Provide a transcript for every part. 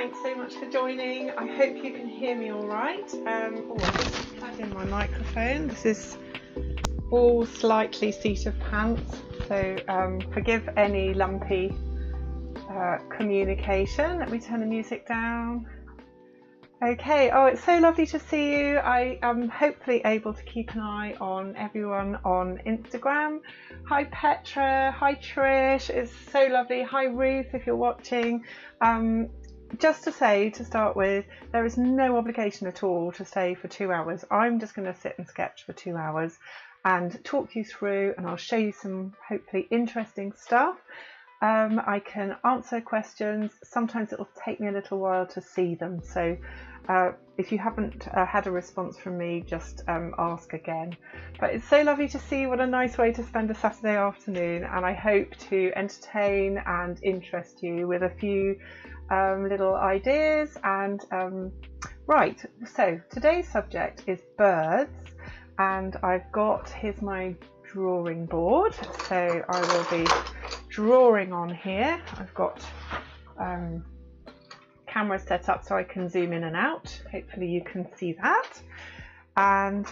thanks so much for joining. I hope you can hear me all right. I just plugged in my microphone. This is all slightly seat of pants, so forgive any lumpy communication. Let me turn the music down. Okay, it's so lovely to see you. I am hopefully able to keep an eye on everyone on Instagram. Hi Petra, hi Trish, it's so lovely. Hi Ruth, if you're watching. Just to say, to start with, there is no obligation at all to stay for 2 hours. I'm just going to sit and sketch for 2 hours and talk you through, and I'll show you some hopefully interesting stuff. I can answer questions. Sometimes it will take me a little while to see them, so if you haven't had a response from me, just ask again. But it's so lovely to see you. What a nice way to spend a Saturday afternoon, and I hope to entertain and interest you with a few little ideas. And right, so today's subject is birds, and I've got, here's my drawing board, so I will be drawing on here. I've got camera set up so I can zoom in and out. Hopefully you can see that. And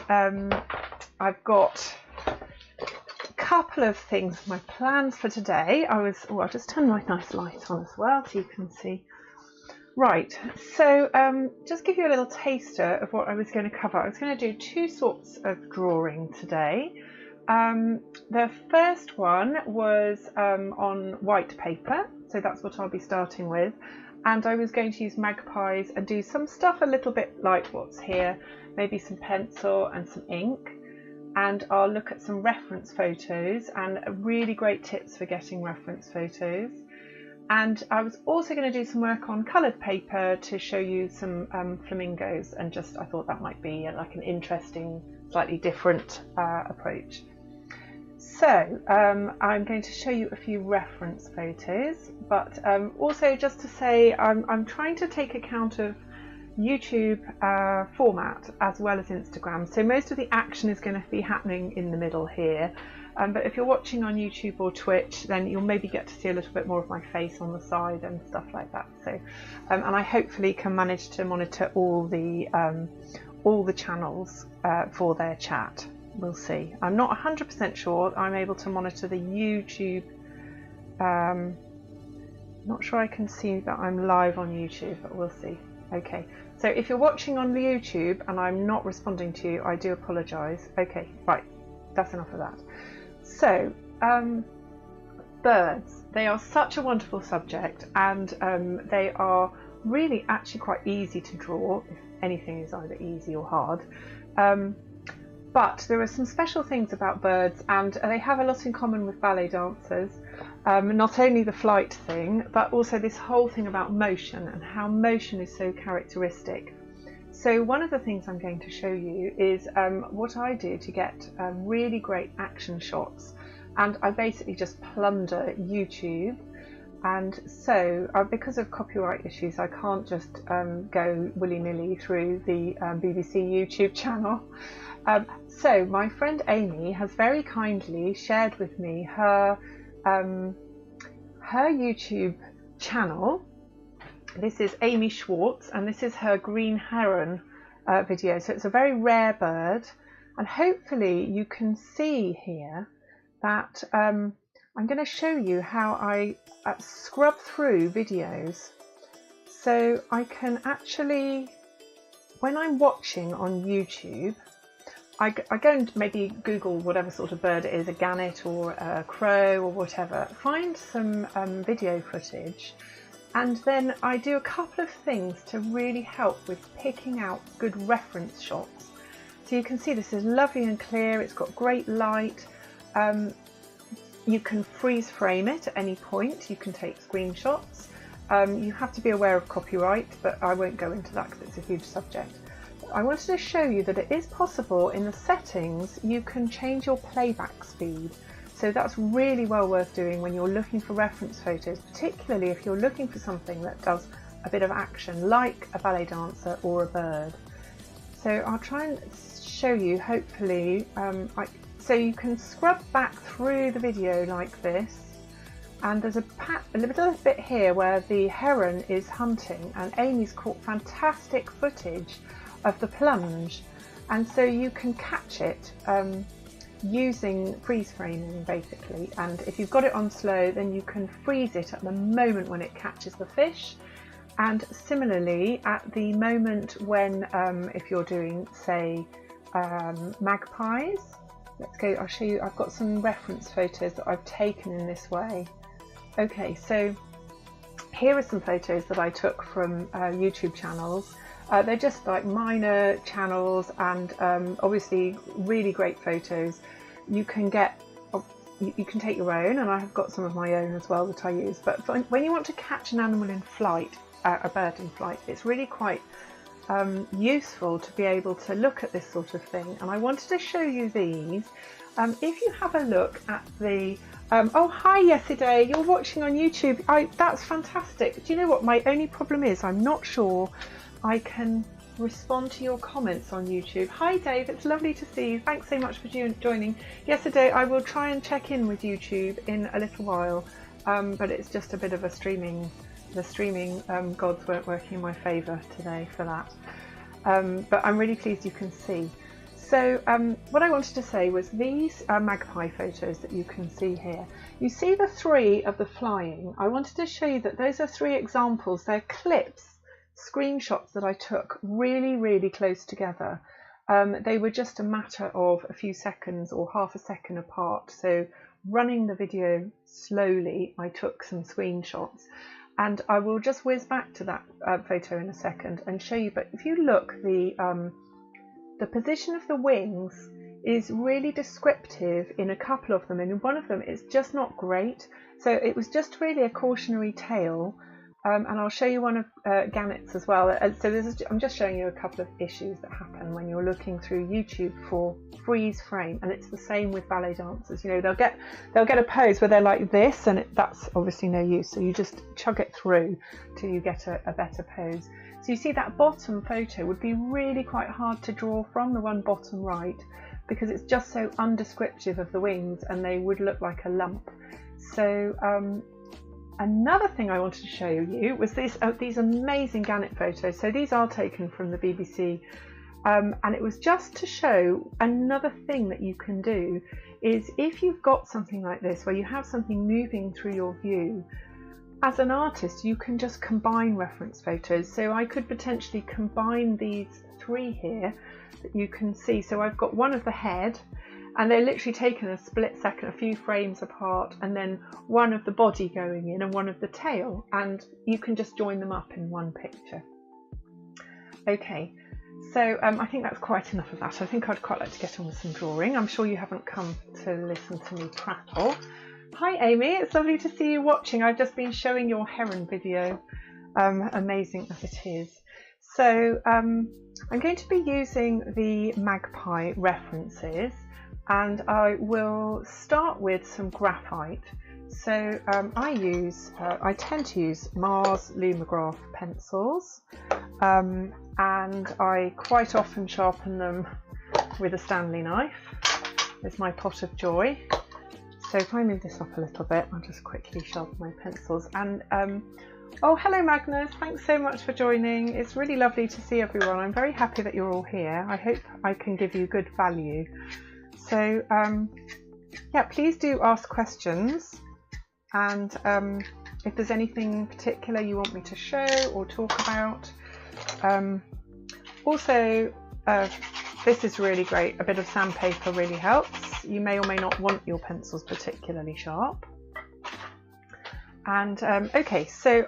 I've got a couple of things, my plans for today. I'll just turn my nice light on as well so you can see. Right, so just give you a little taster of what I was going to cover. I was going to do two sorts of drawing today. The first one was on white paper, so that's what I'll be starting with, and I was going to use Magpies and do some stuff a little bit like what's here, maybe some pencil and some ink, and I'll look at some reference photos and really great tips for getting reference photos. And I was also going to do some work on coloured paper to show you some flamingos, and just I thought that might be like an interesting, slightly different approach. So I'm going to show you a few reference photos, but also just to say I'm trying to take account of YouTube format as well as Instagram. So most of the action is going to be happening in the middle here. But if you're watching on YouTube or Twitch, then you'll maybe get to see a little bit more of my face on the side and stuff like that. So, and I hopefully can manage to monitor all the channels for their chat. We'll see. I'm not 100% sure I'm able to monitor the YouTube. Not sure I can see that I'm live on YouTube, but we'll see. Okay, so if you're watching on the YouTube and I'm not responding to you, I do apologise. Okay, right, that's enough of that. So, birds, they are such a wonderful subject, and they are really actually quite easy to draw, if anything is either easy or hard. But there are some special things about birds, and they have a lot in common with ballet dancers. Not only the flight thing, but also this whole thing about motion and how motion is so characteristic. So one of the things I'm going to show you is what I do to get really great action shots, and I basically just plunder YouTube. And so because of copyright issues, I can't just go willy-nilly through the BBC YouTube channel. So my friend Amy has very kindly shared with me her YouTube channel. This is Amy Schwartz, and this is her green heron video. So it's a very rare bird, and hopefully you can see here that I'm going to show you how I scrub through videos. So I can actually, when I'm watching on YouTube, I go and maybe Google whatever sort of bird it is, a gannet or a crow or whatever, find some video footage, and then I do a couple of things to really help with picking out good reference shots. So you can see this is lovely and clear, it's got great light. You can freeze frame it at any point, you can take screenshots. You have to be aware of copyright, but I won't go into that because it's a huge subject. I wanted to show you that it is possible in the settings you can change your playback speed. So that's really well worth doing when you're looking for reference photos, particularly if you're looking for something that does a bit of action like a ballet dancer or a bird. So I'll try and show you, hopefully, so you can scrub back through the video like this, and there's a little bit here where the heron is hunting, and Amy's caught fantastic footage of the plunge, and so you can catch it using freeze framing basically, and if you've got it on slow then you can freeze it at the moment when it catches the fish. And similarly, at the moment when, if you're doing, say, magpies, let's go, I'll show you, I've got some reference photos that I've taken in this way. Okay, so here are some photos that I took from YouTube channels. They're just like minor channels, and obviously really great photos. You can get, you can take your own, and I have got some of my own as well that I use. But when you want to catch an animal in flight, a bird in flight, it's really quite useful to be able to look at this sort of thing, and I wanted to show you these. If you have a look at the oh, hi Yesterday, you're watching on YouTube. That's fantastic. Do you know what my only problem is? I'm not sure I can respond to your comments on YouTube. Hi Dave, it's lovely to see you. Thanks so much for joining. Yesterday, I will try and check in with YouTube in a little while, but it's just a bit of a streaming. The streaming gods weren't working in my favour today for that, but I'm really pleased you can see. So what I wanted to say was these magpie photos that you can see here. You see the three of the flying. I wanted to show you that those are three examples. They're clips, screenshots that I took really close together. They were just a matter of a few seconds or half a second apart. So running the video slowly, I took some screenshots. And I will just whiz back to that photo in a second and show you. But if you look, the position of the wings is really descriptive in a couple of them, and in one of them it's just not great. So it was just really a cautionary tale. And I'll show you one of Gannett's as well. So I'm just showing you a couple of issues that happen when you're looking through YouTube for freeze frame, and it's the same with ballet dancers. You know, they'll get a pose where they're like this, and that's obviously no use. So you just chug it through till you get a better pose. So you see that bottom photo would be really quite hard to draw from, the one bottom right, because it's just so undescriptive of the wings, and they would look like a lump. So another thing I wanted to show you was these amazing gannet photos. So these are taken from the BBC, and it was just to show another thing that you can do is if you've got something like this where you have something moving through your view, as an artist you can just combine reference photos. So I could potentially combine these three here that you can see. So I've got one of the head, and they're literally taken a split second, a few frames apart, and then one of the body going in and one of the tail, and you can just join them up in one picture. Okay, so I think that's quite enough of that. I think I'd quite like to get on with some drawing. I'm sure you haven't come to listen to me prattle. Hi Amy, it's lovely to see you watching. I've just been showing your heron video, amazing as it is. So I'm going to be using the magpie references, and I will start with some graphite. So I tend to use Mars Lumograph pencils, and I quite often sharpen them with a Stanley knife. It's my pot of joy. So if I move this up a little bit, I'll just quickly sharpen my pencils. And oh, hello Magnus, thanks so much for joining. It's really lovely to see everyone. I'm very happy that you're all here. I hope I can give you good value. So yeah, please do ask questions, and if there's anything particular you want me to show or talk about. Also, this is really great. A bit of sandpaper really helps. You may or may not want your pencils particularly sharp. And okay, so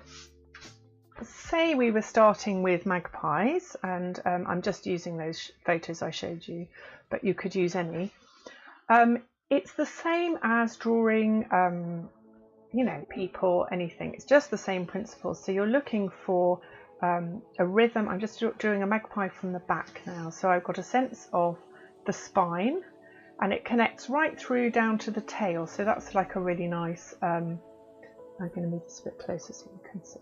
say we were starting with magpies, and I'm just using those photos I showed you, but you could use any. It's the same as drawing, you know, people, anything. It's just the same principles. So you're looking for a rhythm. I'm just doing a magpie from the back now. So I've got a sense of the spine, and it connects right through down to the tail. So that's like a really nice, I'm going to move this a bit closer so you can see.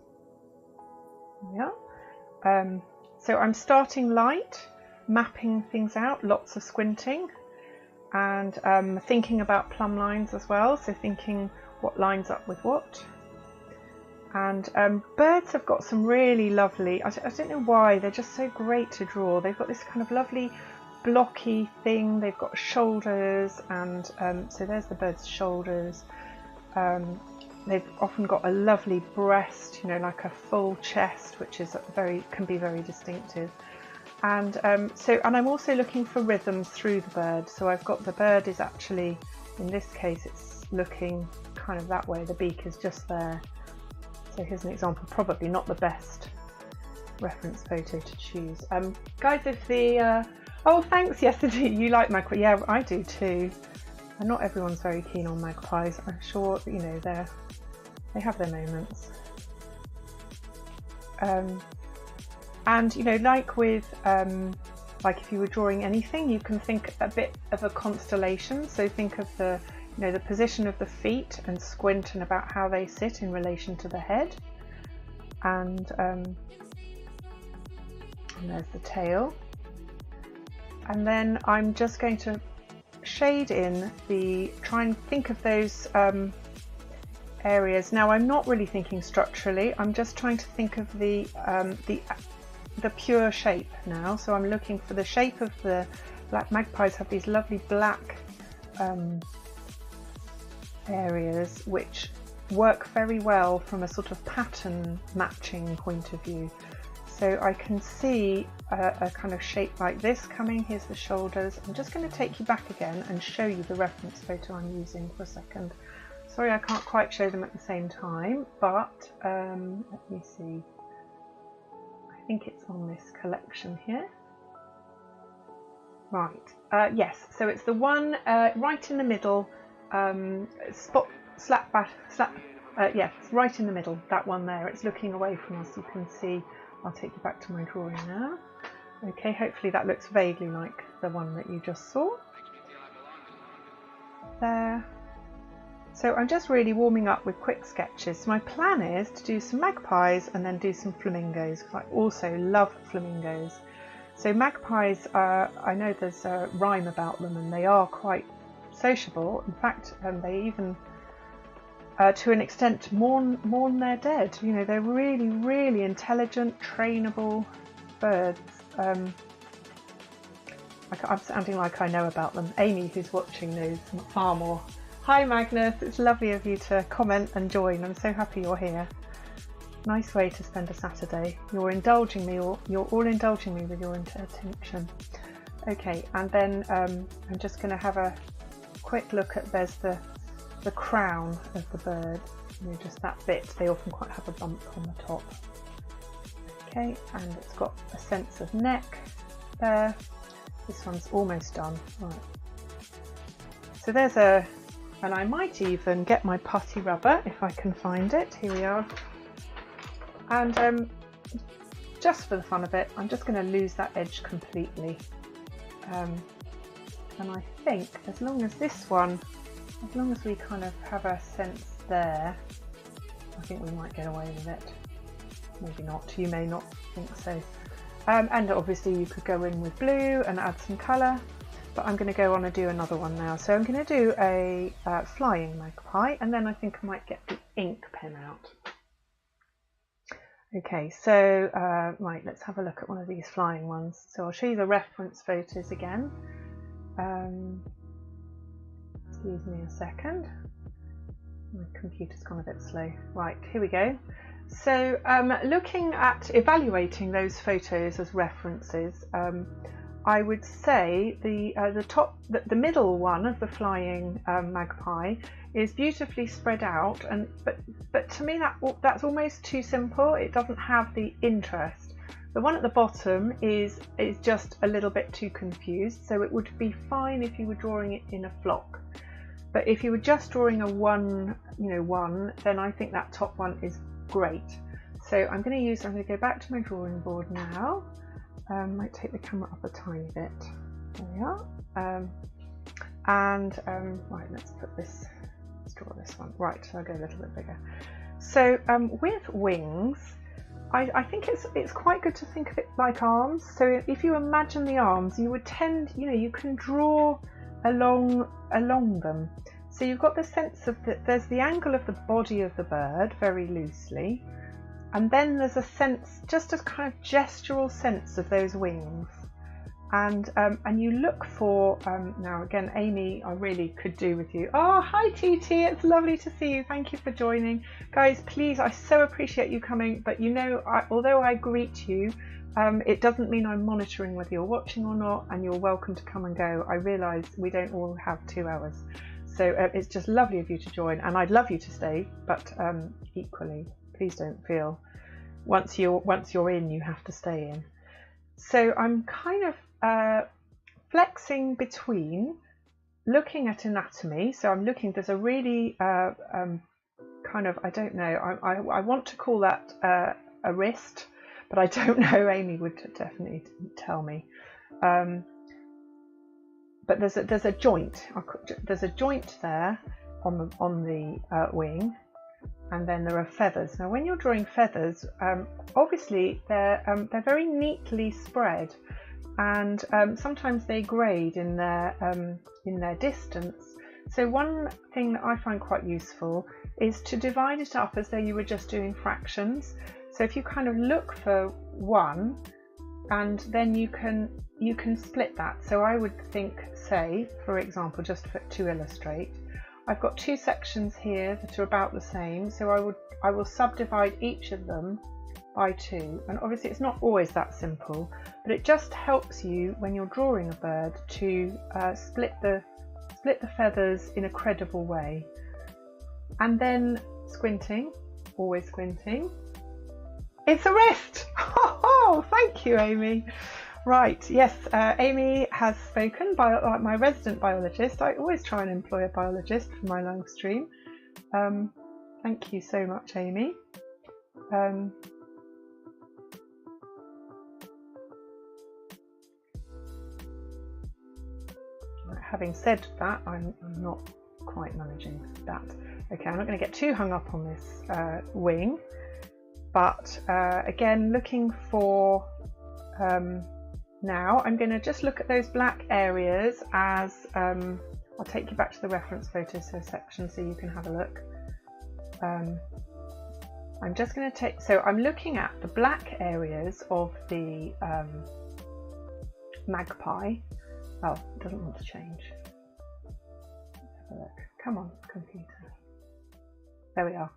Yeah. So I'm starting light, mapping things out, lots of squinting, and thinking about plumb lines as well. So thinking what lines up with what. And birds have got some really lovely, I don't know why, they're just so great to draw. They've got this kind of lovely blocky thing. They've got shoulders, and so there's the bird's shoulders. They've often got a lovely breast, you know, like a full chest, which is can be very distinctive. And and I'm also looking for rhythms through the bird. So I've got the bird is actually, in this case, it's looking kind of that way. The beak is just there. So here's an example, probably not the best reference photo to choose. Guys, if the oh, thanks, yes, you like magpies. Yeah, I do too. And not everyone's very keen on magpies. I'm sure, you know, they have their moments. And you know, like with like if you were drawing anything, you can think a bit of a constellation. So think of the, you know, the position of the feet and squint and about how they sit in relation to the head. And there's the tail. And then I'm just going to shade in try and think of those areas. Now I'm not really thinking structurally, I'm just trying to think of the pure shape now. So I'm looking for the shape of the black magpies. Have these lovely black areas which work very well from a sort of pattern matching point of view. So I can see a kind of shape like this coming. Here's the shoulders. I'm just going to take you back again and show you the reference photo I'm using for a second. Sorry, I can't quite show them at the same time, but let me see. I think it's on this collection here. Right, yes, so it's the one right in the middle, yes, right in the middle, that one there. It's looking away from us, you can see. I'll take you back to my drawing now. Okay, hopefully that looks vaguely like the one that you just saw. There. So I'm just really warming up with quick sketches. So my plan is to do some magpies and then do some flamingos, because I also love flamingos. So magpies, I know there's a rhyme about them, and they are quite sociable. In fact, they even, to an extent, mourn their dead. You know, they're really, really intelligent, trainable birds. I'm sounding like I know about them. Amy, who's watching, knows far more. Hi Magnus, it's lovely of you to comment and join. I'm so happy you're here. Nice way to spend a Saturday. You're indulging me, or you're all indulging me with your attention. Okay, and then I'm just going to have a quick look at, there's the crown of the bird. You know, just that bit. They often quite have a bump on the top. Okay, and it's got a sense of neck there. This one's almost done. Right. So there's and I might even get my putty rubber if I can find it. Here we are. And just for the fun of it, I'm just going to lose that edge completely. And I think as long as we kind of have a sense there, I think we might get away with it. Maybe not, you may not think so. And obviously you could go in with blue and add some colour. But I'm going to go on and do another one now. So I'm going to do a flying magpie, and then I think I might get the ink pen out. Okay, so right, let's have a look at one of these flying ones. So I'll show you the reference photos again. Excuse me a second. My computer's gone a bit slow. Right, here we go. So looking at evaluating those photos as references, I would say the middle one of the flying magpie is beautifully spread out, but to me that's almost too simple. It doesn't have the interest. The one at the bottom is just a little bit too confused, so it would be fine if you were drawing it in a flock. But if you were just drawing a one, then I think that top one is great. So I'm going to go back to my drawing board now. Might take the camera up a tiny bit. There we are. Right, let's draw this one. Right, so I'll go a little bit bigger. So with wings, I think it's quite good to think of it like arms. So if you imagine the arms, you would tend, you can draw along them. So you've got the sense of there's the angle of the body of the bird very loosely, and then there's a sense, just a kind of gestural sense of those wings. And you look for, now again, Amy, I really could do with you. Oh, hi TT, it's lovely to see you. Thank you for joining. Guys, please, I so appreciate you coming, but you know, although I greet you, it doesn't mean I'm monitoring whether you're watching or not, and you're welcome to come and go. I realise we don't all have 2 hours. So it's just lovely of you to join, and I'd love you to stay, but equally, please don't feel once you're in, you have to stay in. So I'm kind of flexing between looking at anatomy. So I'm looking, there's a really kind of, I don't know, I want to call that a wrist, but I don't know, Amy would definitely tell me. But there's a joint. There's a joint there on the wing, and then there are feathers. Now, when you're drawing feathers, obviously they're very neatly spread, and sometimes they grade in their distance. So one thing that I find quite useful is to divide it up as though you were just doing fractions. So if you kind of look for 1, and then you can split that. So I would think, say, for example, just to illustrate, I've got 2 sections here that are about the same, so I will subdivide each of them by 2. And obviously it's not always that simple, but it just helps you when you're drawing a bird to split the feathers in a credible way. And then squinting, always squinting. It's a wrist! Oh, thank you, Amy. Right, yes, Amy has spoken, my resident biologist. I always try and employ a biologist for my live stream. Thank you so much, Amy. Having said that, I'm not quite managing that. Okay, I'm not going to get too hung up on this wing. But again, looking for, now I'm going to just look at those black areas as, I'll take you back to the reference photo section so you can have a look. I'm just going to so I'm looking at the black areas of the magpie. Oh, it doesn't want to change. Let's have a look. Come on, computer. There we are.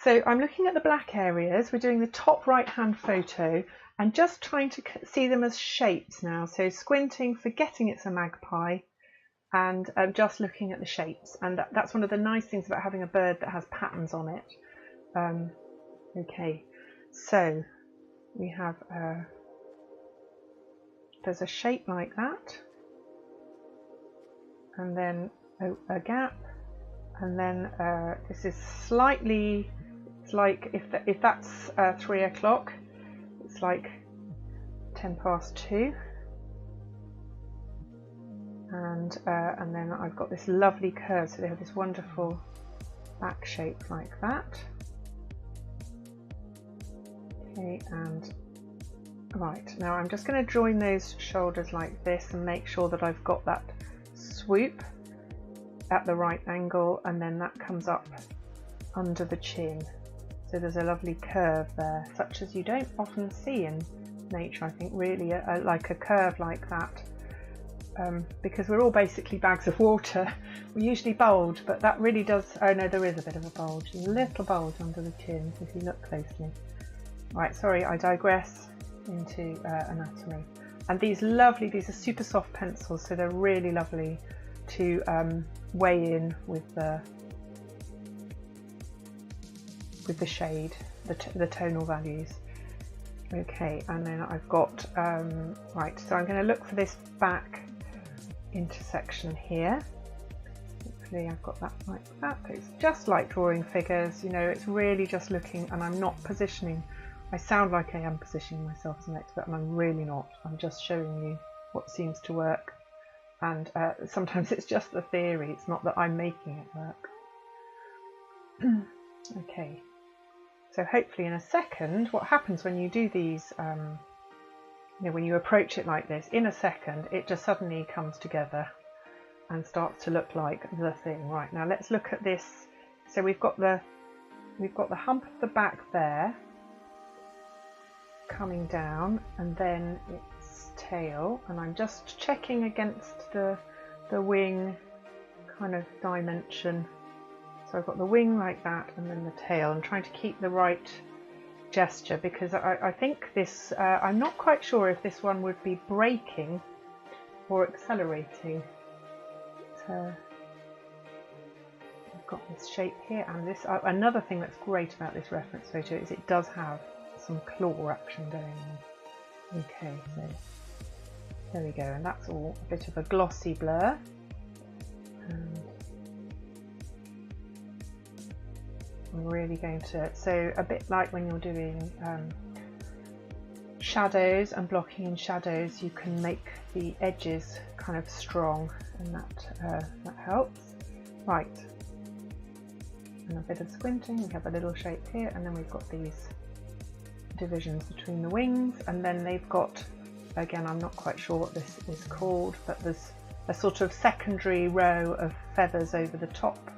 So I'm looking at the black areas. We're doing the top right-hand photo and just trying to see them as shapes now. So squinting, forgetting it's a magpie, and just looking at the shapes. And that's one of the nice things about having a bird that has patterns on it. Okay, so we have, there's a shape like that, and then a gap, and then this is slightly, it's like if that's 3 o'clock, it's like 2:10. And then I've got this lovely curve, so they have this wonderful back shape like that. Okay, and right, now I'm just going to join those shoulders like this and make sure that I've got that swoop at the right angle, and then that comes up under the chin. So there's a lovely curve there, such as you don't often see in nature, I think, really, like a curve like that. Because we're all basically bags of water. We usually bulge, but that really does, oh no, there is a bit of a bulge, a little bulge under the chin if you look closely. Right, sorry, I digress into anatomy. And these are super soft pencils, so they're really lovely to weigh in with the shade, the tonal values. Okay, and then I've got, right, so I'm going to look for this back intersection here. Hopefully I've got that like that. It's just like drawing figures, you know, it's really just looking, and I'm not positioning. I sound like I am positioning myself as an expert, and I'm really not. I'm just showing you what seems to work, and sometimes it's just the theory, it's not that I'm making it work. Okay, so hopefully in a second, what happens when you do these, you know, when you approach it like this, in a second it just suddenly comes together, and starts to look like the thing. Right, now let's look at this. So we've got the hump of the back there coming down, and then its tail, and I'm just checking against the wing kind of dimension. So I've got the wing like that, and then the tail. I'm trying to keep the right gesture because I think this, I'm not quite sure if this one would be braking or accelerating. I've got this shape here, and this another thing that's great about this reference photo is it does have some claw action going on. Okay, so there we go, and that's all a bit of a glossy blur. I'm really going to, so a bit like when you're doing shadows and blocking in shadows, you can make the edges kind of strong, and that helps. Right, and a bit of squinting, we have a little shape here, and then we've got these divisions between the wings, and then they've got, again, I'm not quite sure what this is called, but there's a sort of secondary row of feathers over the top.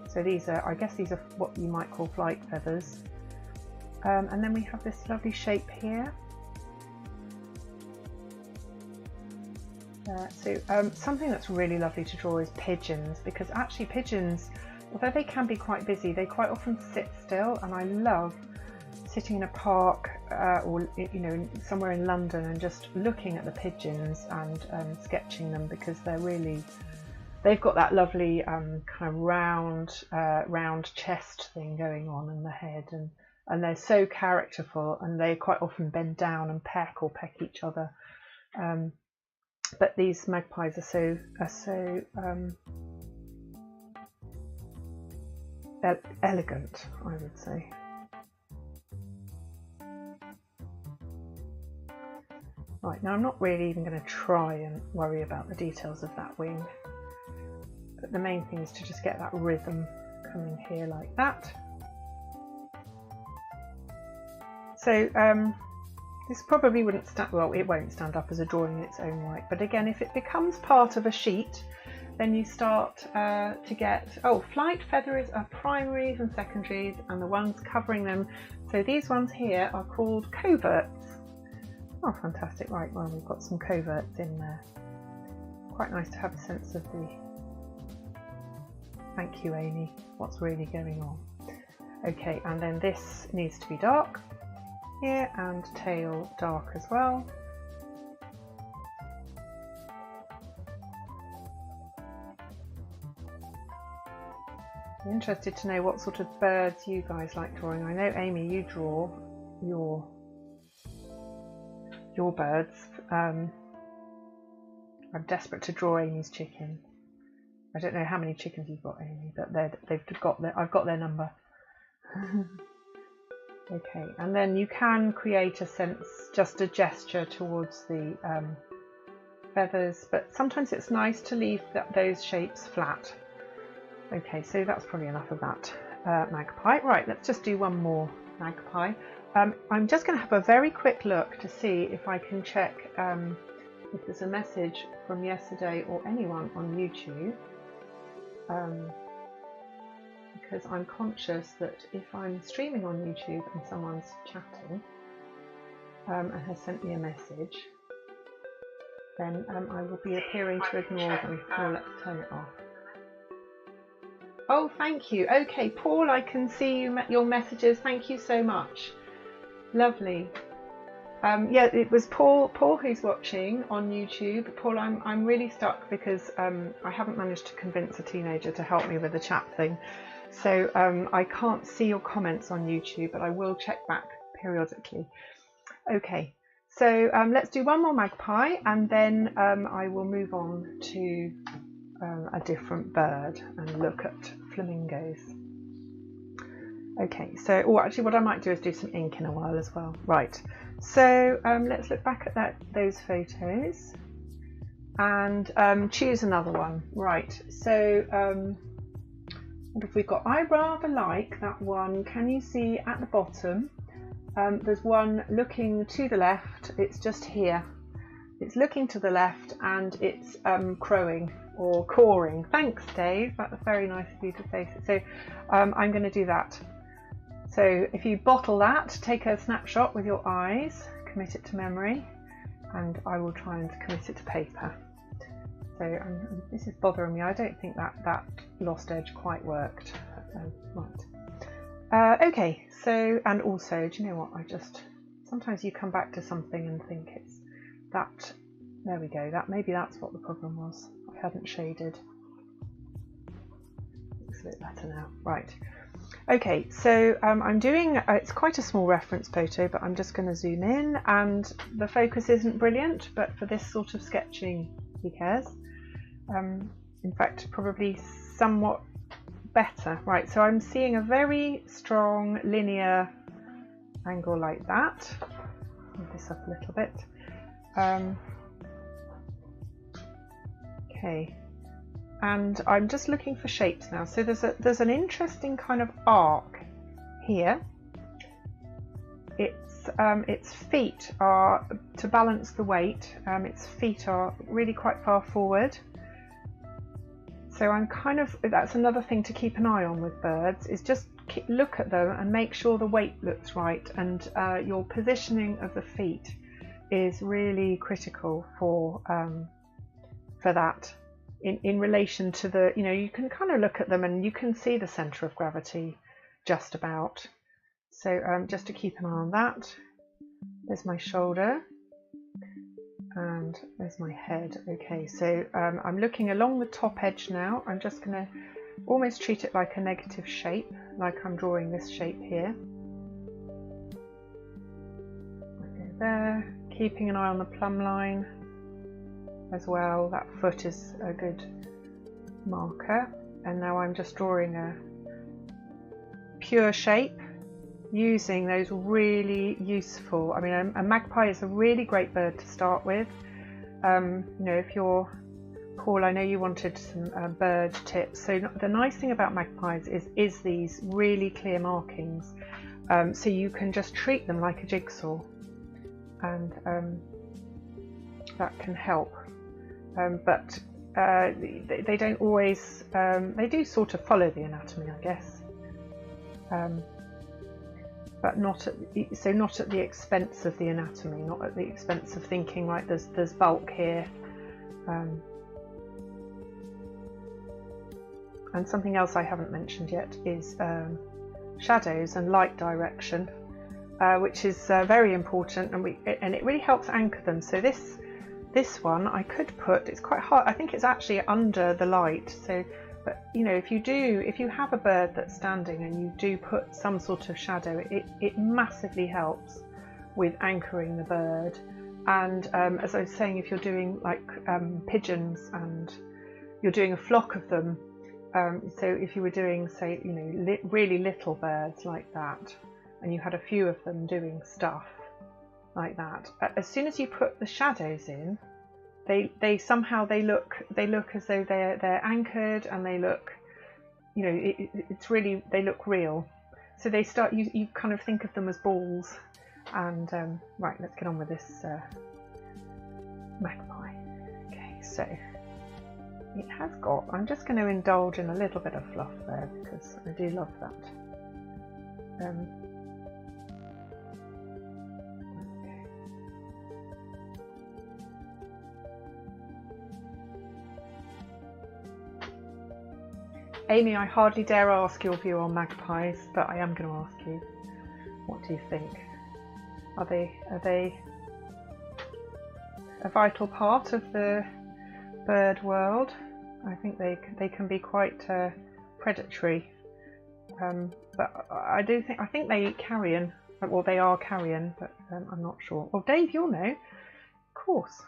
So these are, I guess these are what you might call flight feathers. And then we have this lovely shape here. Something that's really lovely to draw is pigeons, because actually pigeons, although they can be quite busy, they quite often sit still, and I love sitting in a park or somewhere in London and just looking at the pigeons and sketching them, because they're really, they've got that lovely kind of round chest thing going on in the head, and they're so characterful, and they quite often bend down and peck each other. But these magpies are so elegant, I would say. Right, now I'm not really even going to try and worry about the details of that wing. But the main thing is to just get that rhythm coming here like that. So this probably wouldn't stand, well, it won't stand up as a drawing in its own right, but again, if it becomes part of a sheet, then you start to get, flight feathers are primaries and secondaries, and the ones covering them, so these ones here are called coverts. Oh, fantastic. Right, well, we've got some coverts in there. Quite nice to have a sense of the, thank you Amy, what's really going on. Okay, and then this needs to be dark here, and tail dark as well. I'm interested to know what sort of birds you guys like drawing. I know Amy, you draw your birds. I'm desperate to draw Amy's chicken. I don't know how many chickens you've got, Amy, but I've got their number. Okay, and then you can create a sense, just a gesture towards the feathers, but sometimes it's nice to leave those shapes flat. Okay, so that's probably enough of that magpie. Right, let's just do one more magpie. I'm just going to have a very quick look to see if I can check if there's a message from yesterday or anyone on YouTube, because I'm conscious that if I'm streaming on YouTube and someone's chatting and has sent me a message, then I will be appearing to ignore them. Oh, let's turn it off. Oh, thank you. Okay, Paul, I can see your messages. Thank you so much. Lovely. Yeah, it was Paul who's watching on YouTube. Paul, I'm really stuck because I haven't managed to convince a teenager to help me with the chat thing. So I can't see your comments on YouTube, but I will check back periodically. Okay, so let's do one more magpie, and then I will move on to a different bird and look at flamingos. Okay, so actually what I might do is do some ink in a while as well. Right, so let's look back at those photos and choose another one. Right, so what have we got? I rather like that one. Can you see at the bottom there's one looking to the left. It's just here. It's looking to the left, and it's crowing. or cawing. Thanks, Dave. That's very nice of you to say so. So I'm going to do that. So if you bottle that, take a snapshot with your eyes, commit it to memory, and I will try and commit it to paper. So this is bothering me. I don't think that lost edge quite worked. Right. Okay, so, and also, do you know what, sometimes you come back to something and think it's that, there we go, maybe that's what the problem was. I hadn't shaded. Looks a bit better now. Right. Okay, so I'm doing, it's quite a small reference photo, but I'm just going to zoom in, and the focus isn't brilliant, but for this sort of sketching, who cares? In fact, probably somewhat better. Right, so I'm seeing a very strong linear angle like that. Move this up a little bit. Okay, and I'm just looking for shapes now. So there's an interesting kind of arc here. Its feet are, to balance the weight, its feet are really quite far forward. So I'm that's another thing to keep an eye on with birds, is just look at them and make sure the weight looks right, and your positioning of the feet is really critical for that in relation to the, you can kind of look at them and you can see the centre of gravity just about. So just to keep an eye on that. There's my shoulder. And there's my head. Okay, so I'm looking along the top edge now. I'm just going to almost treat it like a negative shape, like I'm drawing this shape here. Okay, there. Keeping an eye on the plumb line as well. That foot is a good marker. And now I'm just drawing a pure shape, using those really useful, I mean, a magpie is a really great bird to start with. If you're Paul, I know you wanted some bird tips. So the nice thing about magpies is these really clear markings, so you can just treat them like a jigsaw, and that can help. But they don't always, they do sort of follow the anatomy, I guess. But not at the expense of the anatomy, not at the expense of thinking like there's bulk here. And something else I haven't mentioned yet is shadows and light direction, which is very important, and it really helps anchor them. So this one I could put, it's quite hard, I think it's actually under the light. So, but if you have a bird that's standing and you do put some sort of shadow, it massively helps with anchoring the bird. And as I was saying, if you're doing like pigeons and you're doing a flock of them, so if you were doing, say, really little birds like that, and you had a few of them doing stuff like that, as soon as you put the shadows in, they somehow look as though they're anchored, and they look, it's really, they look real. So they start, you kind of think of them as balls. And right, let's get on with this magpie. Okay, so it has got, I'm just going to indulge in a little bit of fluff there because I do love that. Amy, I hardly dare ask your view on magpies, but I am going to ask you. What do you think? Are they a vital part of the bird world? I think they can be quite predatory, but I think they eat carrion. Well, they are carrion, but I'm not sure. Oh, Dave, you'll know. Of course.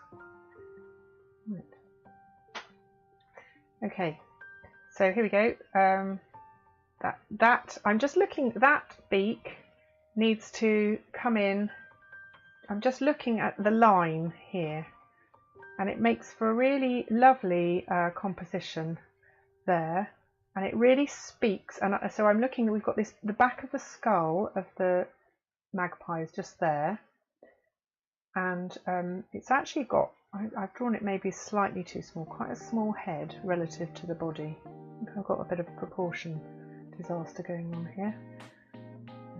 Right. Okay. So here we go. That I'm just looking. That beak needs to come in. I'm just looking at the line here, and it makes for a really lovely composition there, and it really speaks. And so I'm looking. We've got this. The back of the skull of the magpie is just there, and it's actually got I've drawn it maybe slightly too small, quite a small head relative to the body. I think I've got a bit of a proportion disaster going on here.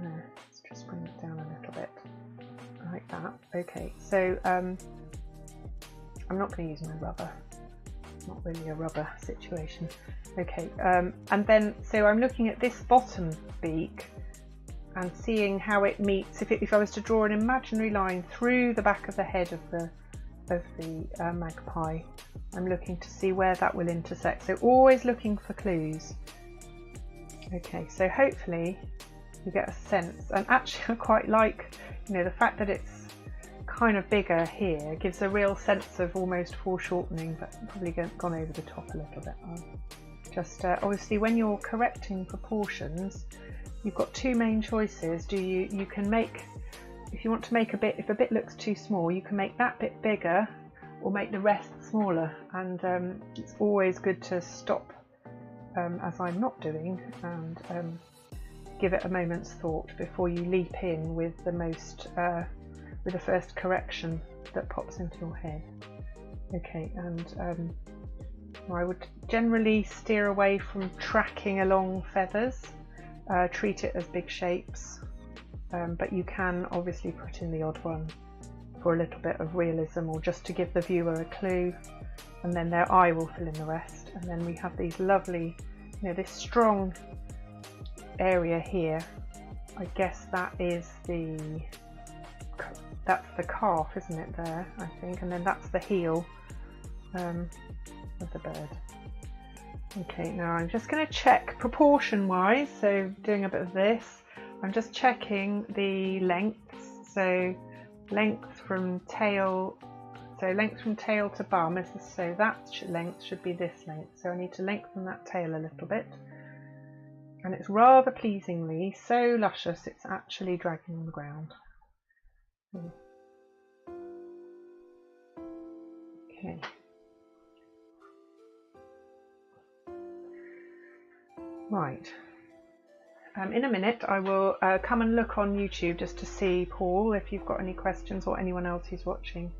Let's just bring it down a little bit, like that. Okay, so I'm not going to use my rubber. It's not really a rubber situation. Okay, and then so I'm looking at this bottom beak and seeing how it meets. If I was to draw an imaginary line through the back of the head of the magpie, I'm looking to see where that will intersect. So always looking for clues. Okay, so hopefully you get a sense, and actually I quite like, you know, the fact that it's kind of bigger here gives a real sense of almost foreshortening, but probably gone over the top a little bit. Just obviously when you're correcting proportions, you've got two main choices. You can make, if you want to make a bit, if a bit looks too small, you can make that bit bigger or make the rest smaller, and it's always good to stop, as I'm not doing, and give it a moment's thought before you leap in with the with the first correction that pops into your head. Okay, and I would generally steer away from tracking along feathers, treat it as big shapes, but you can obviously put in the odd one for a little bit of realism, or just to give the viewer a clue, and then their eye will fill in the rest. And then we have these lovely, you know, this strong area here. I guess that's the calf, isn't it, there, I think, and then that's the heel of the bird. Okay, now I'm just going to check proportion wise, so doing a bit of this, I'm just checking the lengths. So length from tail, to bum is this, so that length should be this length, so I need to lengthen that tail a little bit, and it's rather pleasingly so luscious it's actually dragging on the ground. Okay. Right. In a minute I will come and look on YouTube just to see, Paul, if you've got any questions, or anyone else who's watching.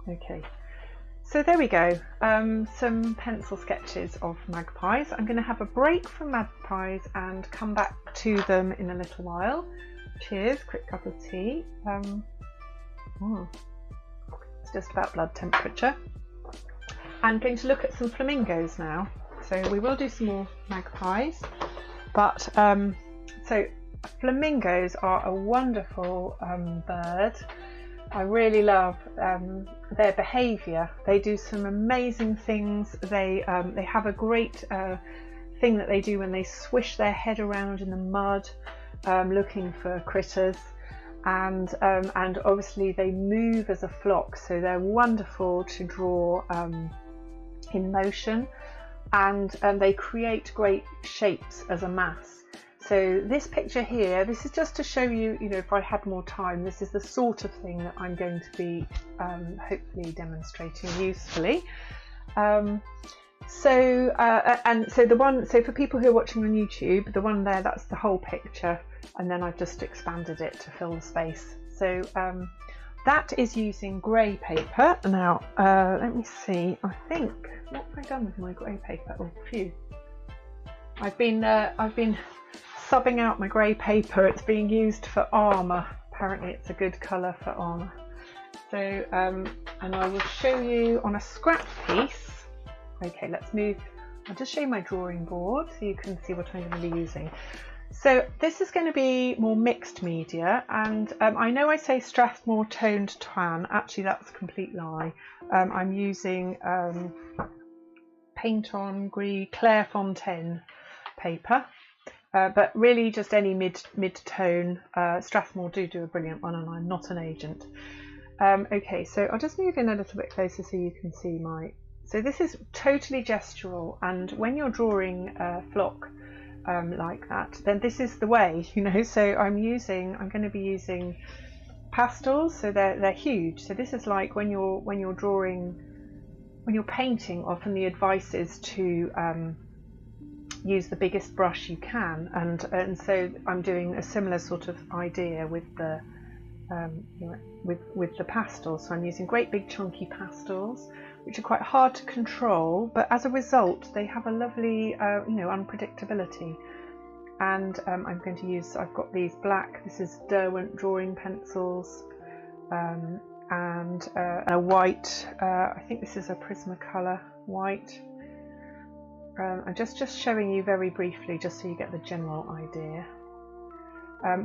Okay, so there we go, some pencil sketches of magpies. I'm going to have a break from magpies and come back to them in a little while. Cheers, quick cup of tea. It's just about blood temperature. I'm going to look at some flamingos now. So we will do some more magpies, but so flamingos are a wonderful bird. I really love their behaviour. They do some amazing things. They have a great thing that they do when they swish their head around in the mud, looking for critters, and obviously they move as a flock, so they're wonderful to draw in motion, and they create great shapes as a mass. So this picture here, this is just to show you, you know, if I had more time, this is the sort of thing that I'm going to be hopefully demonstrating usefully. So for people who are watching on YouTube, the one there, that's the whole picture, and then I've just expanded it to fill the space. So that is using grey paper. Now let me see, I think, what have I done with my grey paper? Oh, phew. I've been subbing out my grey paper. It's being used for armour. Apparently it's a good colour for armour. So and I will show you on a scrap piece. Okay, let's move. I'll just show you my drawing board so you can see what I'm going to be using. So this is going to be more mixed media, and I know I say Strathmore toned tan, actually that's a complete lie. I'm using Paint on Gris Clairefontaine paper, but really just any mid-tone. Strathmore do a brilliant one, and I'm not an agent. Okay, so I'll just move in a little bit closer so you can see my... So this is totally gestural, and when you're drawing a flock like that, then this is the way, you know. So I'm going to be using pastels, so they're huge. So this is like when you're drawing, when you're painting, often the advice is to use the biggest brush you can, and so I'm doing a similar sort of idea with the with the pastels. So I'm using great big chunky pastels, which are quite hard to control, but as a result they have a lovely unpredictability. And I'm going to use, I've got these black, this is Derwent drawing pencils, and a white, I think this is a Prismacolor white. I'm just showing you very briefly, just so you get the general idea.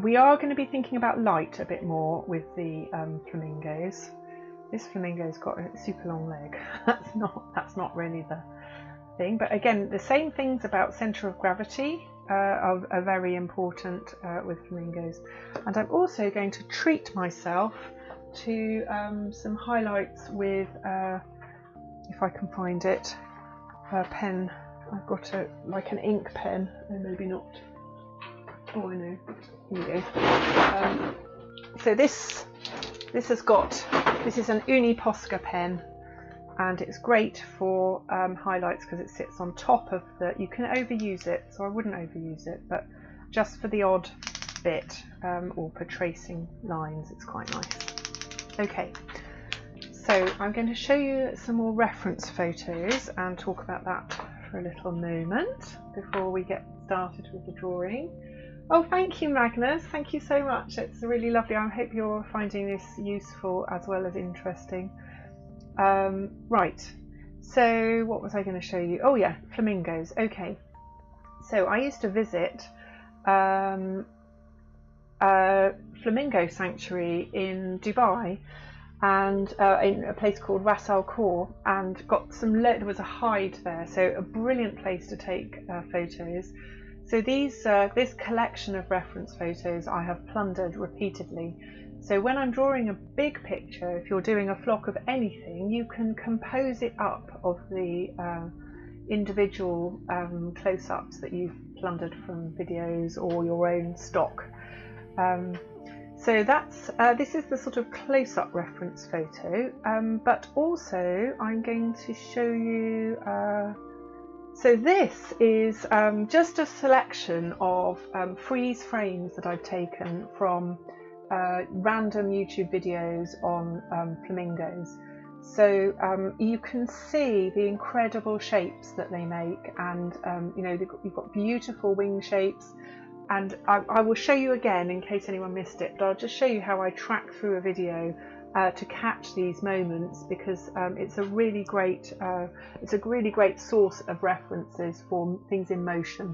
We are going to be thinking about light a bit more with the flamingos. This flamingo's got a super long leg. that's not really the thing. But again, the same things about centre of gravity are very important with flamingos. And I'm also going to treat myself to some highlights with, if I can find it, a pen. I've got like an ink pen, or maybe not. Oh, I know. Here you go. So this is an Uni Posca pen, and it's great for highlights because it sits on top of the. You can overuse it, so I wouldn't overuse it, but just for the odd bit or for tracing lines, it's quite nice. Okay, so I'm going to show you some more reference photos and talk about that for a little moment before we get started with the drawing. Oh, thank you, Magnus. Thank you so much. It's really lovely. I hope you're finding this useful as well as interesting. Right, so what was I going to show you? Oh yeah, flamingos. Okay, so I used to visit a flamingo sanctuary in Dubai, and in a place called Ras Al Khor, and got some. There was a hide there, so a brilliant place to take photos. So this collection of reference photos I have plundered repeatedly. So when I'm drawing a big picture, if you're doing a flock of anything, you can compose it up of the individual close-ups that you've plundered from videos or your own stock. So that's this is the sort of close-up reference photo, but also I'm going to show you. So this is just a selection of freeze frames that I've taken from random YouTube videos on flamingos. So you can see the incredible shapes that they make, and you've got beautiful wing shapes. And I will show you again in case anyone missed it, but I'll just show you how I track through a video to catch these moments, because it's a really great source of references for things in motion.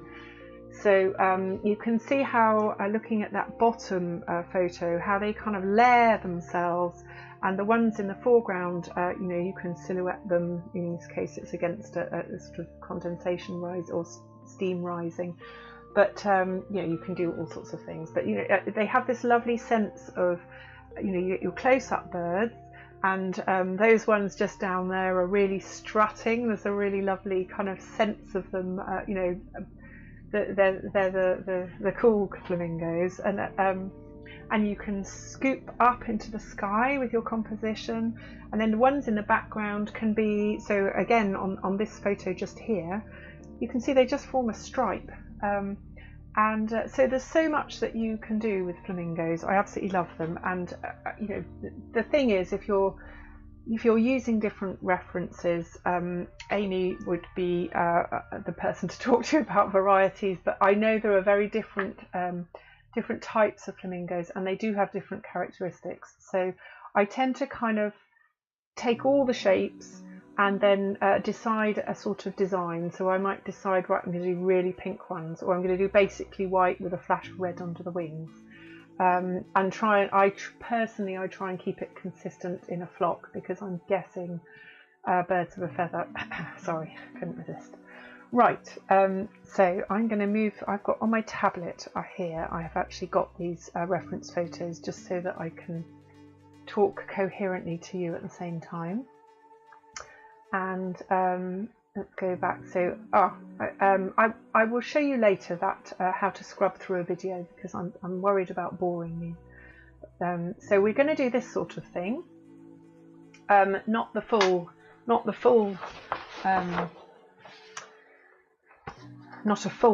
So you can see how looking at that bottom photo, how they kind of layer themselves, and the ones in the foreground, you can silhouette them. In this case, it's against a sort of condensation rise or steam rising. But you can do all sorts of things. But they have this lovely sense of your close-up birds, and those ones just down there are really strutting. There's a really lovely kind of sense of them. They're the cool flamingos, and you can scoop up into the sky with your composition. And then the ones in the background can be, so again on this photo just here, you can see they just form a stripe. So there's so much that you can do with flamingos. I absolutely love them. And the thing is, if you're using different references, Amy would be the person to talk to about varieties. But I know there are very different types of flamingos, and they do have different characteristics. So I tend to kind of take all the shapes and then decide a sort of design. So I might decide, right, I'm going to do really pink ones, or I'm going to do basically white with a flash of red under the wings, and personally I try and keep it consistent in a flock, because I'm guessing birds of a feather. Sorry, couldn't resist. Right, so I'm going to move. I've got on my tablet here, I have actually got these reference photos, just so that I can talk coherently to you at the same time. And let's go back. So I will show you later that how to scrub through a video, because I'm worried about boring you. So we're going to do this sort of thing. Not the full. Not a full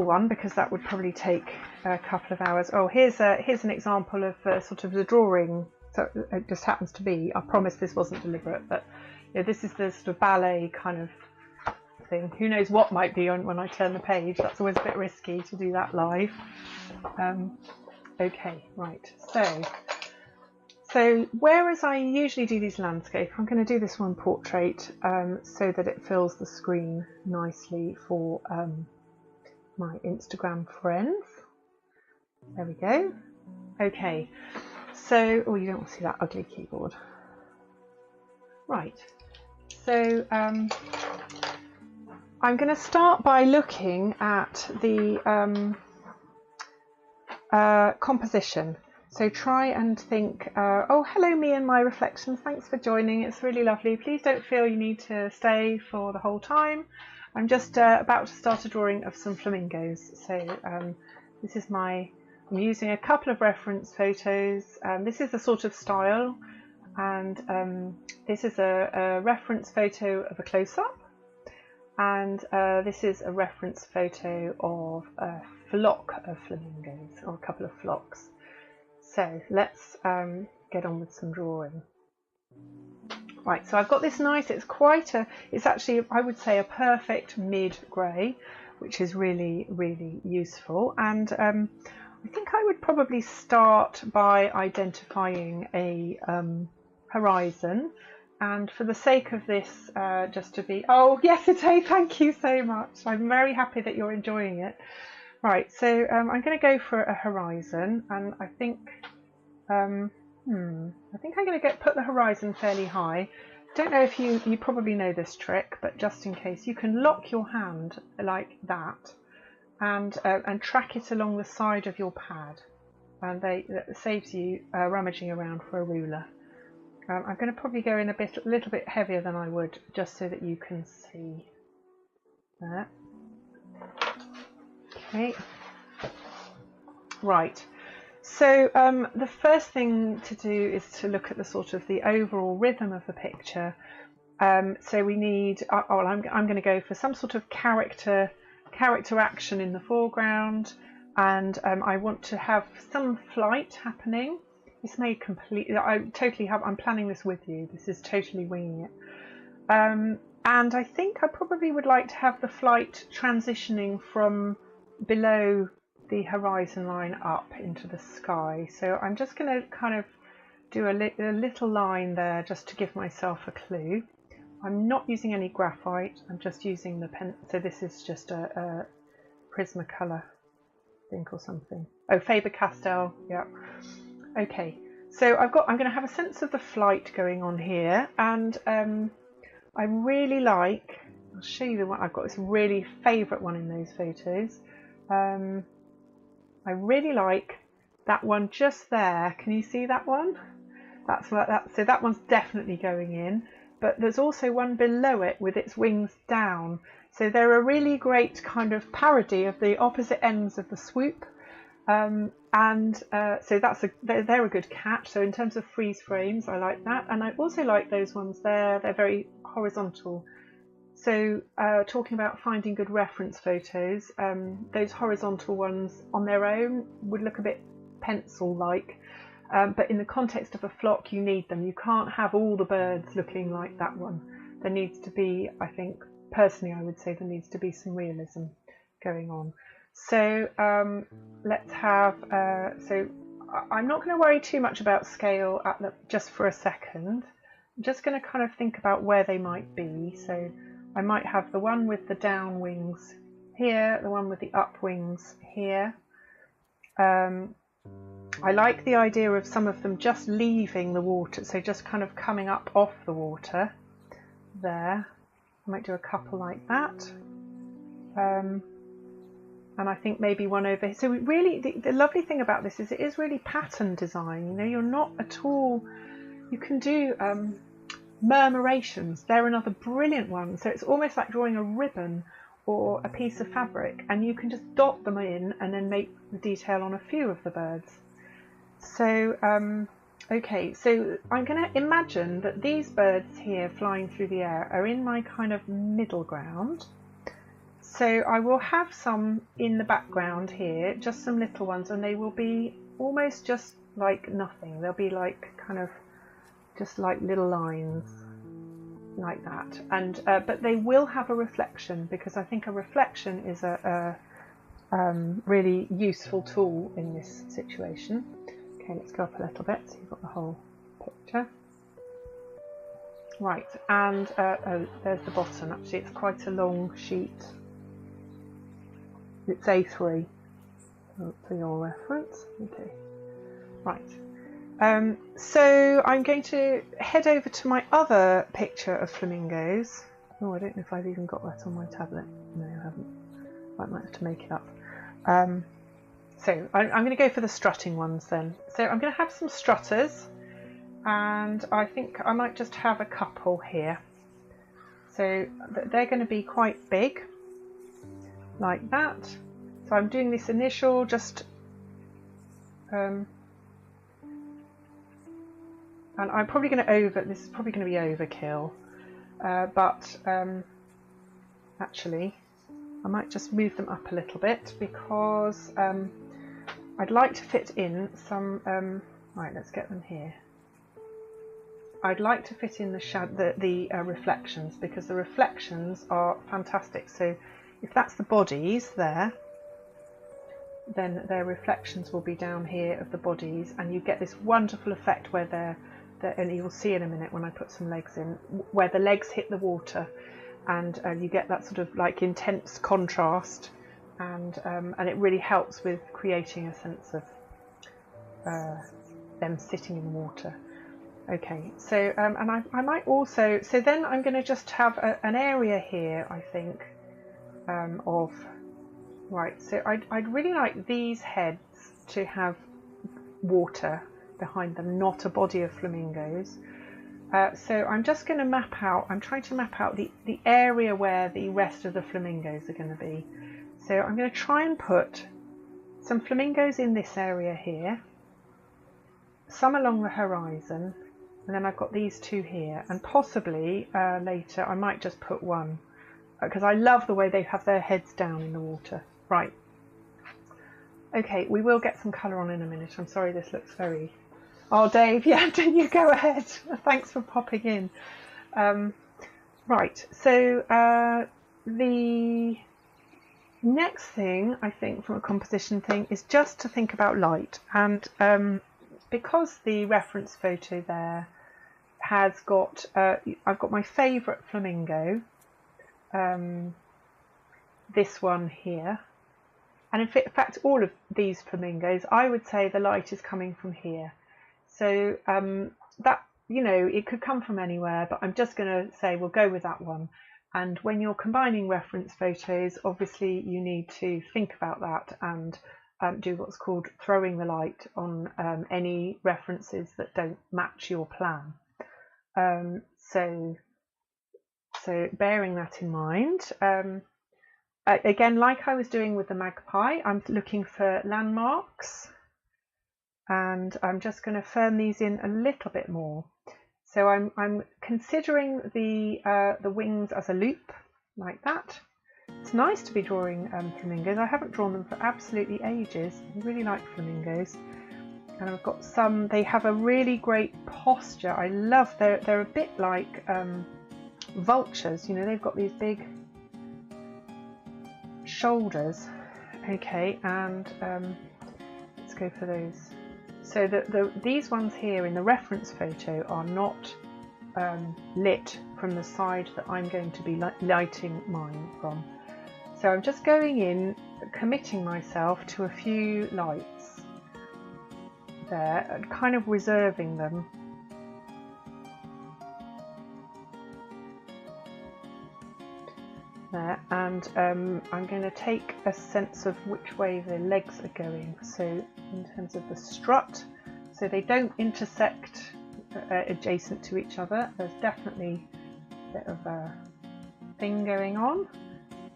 one, because that would probably take a couple of hours. Oh, here's an example of sort of the drawing So it just happens to be, I promise this wasn't deliberate, but you know, this is the sort of ballet kind of thing. Who knows what might be on when I turn the page. That's always a bit risky to do that live. Okay, right, so whereas I usually do these landscape, I'm going to do this one portrait so that it fills the screen nicely for my Instagram friends. There we go. Okay, so, oh, you don't want to see that ugly keyboard. Right, so I'm going to start by looking at the composition. So try and think, oh, hello me and my reflections, thanks for joining, it's really lovely. Please don't feel you need to stay for the whole time. I'm just about to start a drawing of some flamingos. So this is I'm using a couple of reference photos. This is the sort of style, and this is a reference photo of a close-up, and this is a reference photo of a flock of flamingos, or a couple of flocks. So let's get on with some drawing. Right, so I've got this nice, it's actually, I would say, a perfect mid-grey, which is really, really useful. And I think I would probably start by identifying a horizon. And for the sake of this, just to be, oh, yes, Ite, thank you so much. I'm very happy that you're enjoying it. Right, so I'm going to go for a horizon, and I think I'm going to put the horizon fairly high. Don't know if you probably know this trick, but just in case, you can lock your hand like that, and track it along the side of your pad, and that saves you rummaging around for a ruler. I'm going to probably go in a little bit heavier than I would, just so that you can see that. Okay, right, so the first thing to do is to look at the sort of the overall rhythm of the picture. So we need, I'm going to go for some sort of character action in the foreground, and I want to have some flight happening. This may completely, I'm planning this with you, this is totally winging it. And I think I probably would like to have the flight transitioning from below the horizon line up into the sky. So I'm just going to kind of do a little line there just to give myself a clue. I'm not using any graphite, I'm just using the pen. So this is just a Prismacolor, I think, or something. Oh, Faber-Castell, yeah. Okay, so I'm going to have a sense of the flight going on here, and I really like, I'll show you the one, I've got this really favourite one in those photos. I really like that one just there. Can you see that one? That's like that. So that one's definitely going in, but there's also one below it with its wings down. So they're a really great kind of parody of the opposite ends of the swoop. So they're a good catch. So in terms of freeze frames, I like that, and I also like those ones there. They're very horizontal. So talking about finding good reference photos, those horizontal ones on their own would look a bit pencil-like, but in the context of a flock you need them. You can't have all the birds looking like that one. There needs to be, I think, personally I would say there needs to be some realism going on. So let's have, so I'm not going to worry too much about scale just for a second. I'm just going to kind of think about where they might be. So I might have the one with the down wings here, the one with the up wings here. I like the idea of some of them just leaving the water, so just kind of coming up off the water there. I might do a couple like that. And I think maybe one over here. So really, the lovely thing about this is it is really pattern design. You know, you're not at all, you can do murmurations. They're another brilliant one. So it's almost like drawing a ribbon or a piece of fabric, and you can just dot them in and then make the detail on a few of the birds. So okay, so I'm going to imagine that these birds here flying through the air are in my kind of middle ground. So I will have some in the background here, just some little ones, and they will be almost just like nothing. They'll be like kind of just like little lines like that, and but they will have a reflection, because I think a reflection is a really useful tool in this situation. Okay, let's go up a little bit so you've got the whole picture. Right, and oh, there's the bottom. Actually, it's quite a long sheet. It's A3 for your reference. Okay, right. So I'm going to head over to my other picture of flamingos. Oh, I don't know if I've even got that on my tablet. No, I haven't. I might have to make it up. So I'm going to go for the strutting ones then. So I'm going to have some strutters, and I think I might just have a couple here. So they're going to be quite big, like that. So I'm doing this initial just, and I'm probably going to this is probably going to be overkill, but actually I might just move them up a little bit, because I'd like to fit in some, right, let's get them here. I'd like to fit in the reflections, because the reflections are fantastic. So if that's the bodies there, then their reflections will be down here of the bodies, and you get this wonderful effect where and you'll see in a minute when I put some legs in, where the legs hit the water, and you get that sort of like intense contrast, and it really helps with creating a sense of them sitting in the water. Okay, so and I might also, so then I'm going to just have an area here, I think, of, right, so I'd really like these heads to have water behind them, not a body of flamingos. So I'm just going to map out, I'm trying to map out the area where the rest of the flamingos are going to be. So I'm going to try and put some flamingos in this area here, some along the horizon, and then I've got these two here, and possibly later I might just put one, because I love the way they have their heads down in the water. Right. Okay, we will get some colour on in a minute. I'm sorry this looks very... Oh, Dave, yeah, you go ahead. Thanks for popping in. Right, so the next thing, I think, from a composition thing is just to think about light. And because the reference photo there has got, I've got my favourite flamingo, this one here. And in fact, all of these flamingos, I would say the light is coming from here. So that, you know, it could come from anywhere, but I'm just going to say we'll go with that one. And when you're combining reference photos, obviously you need to think about that and do what's called throwing the light on any references that don't match your plan. So bearing that in mind, again, like I was doing with the Magpie, I'm looking for landmarks, and I'm just going to firm these in a little bit more. So I'm considering the wings as a loop, like that. It's nice to be drawing flamingos. I haven't drawn them for absolutely ages. I really like flamingos. And I've got some, they have a really great posture. I love, they're a bit like vultures, you know, they've got these big shoulders. Okay, and let's go for those. So these ones here in the reference photo are not lit from the side that I'm going to be lighting mine from. So I'm just going in, committing myself to a few lights there, and kind of reserving them. There, and I'm going to take a sense of which way the legs are going. So in terms of the strut, so they don't intersect adjacent to each other. There's definitely a bit of a thing going on,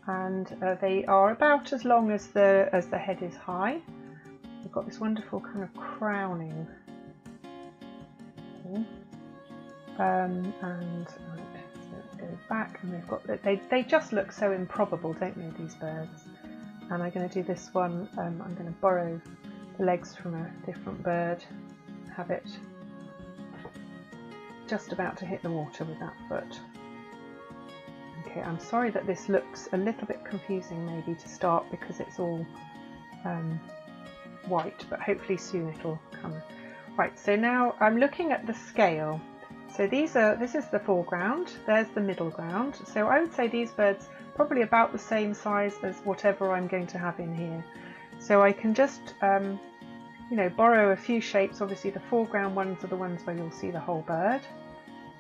and they are about as long as the head is high. We've got this wonderful kind of crowning. Okay. And let's go back, and they've got they just look so improbable, don't they, these birds? And I'm going to do this one. I'm going to borrow the legs from a different bird, have it just about to hit the water with that foot. Okay, I'm sorry that this looks a little bit confusing maybe to start because it's all white, but hopefully soon it'll come. Right, so now I'm looking at the scale. So this is the foreground, there's the middle ground. So I would say these birds probably about the same size as whatever I'm going to have in here. So I can just, you know, borrow a few shapes. Obviously the foreground ones are the ones where you'll see the whole bird.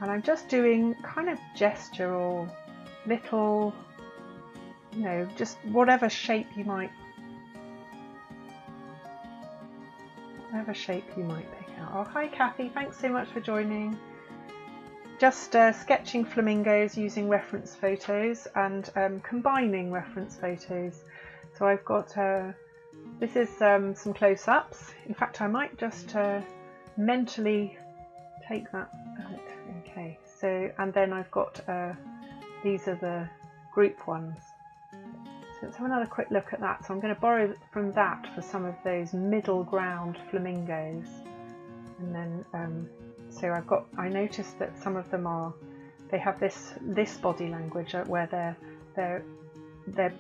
And I'm just doing kind of gesture or little, you know, just whatever shape you might pick out. Oh, hi Kathy, thanks so much for joining. Just sketching flamingos using reference photos and combining reference photos. So I've got, this is some close-ups. In fact, I might just mentally take that out. Okay, so, and then I've got, these are the group ones. So let's have another quick look at that. So I'm going to borrow from that for some of those middle ground flamingos. And then, so I noticed that some of them they have this body language where they've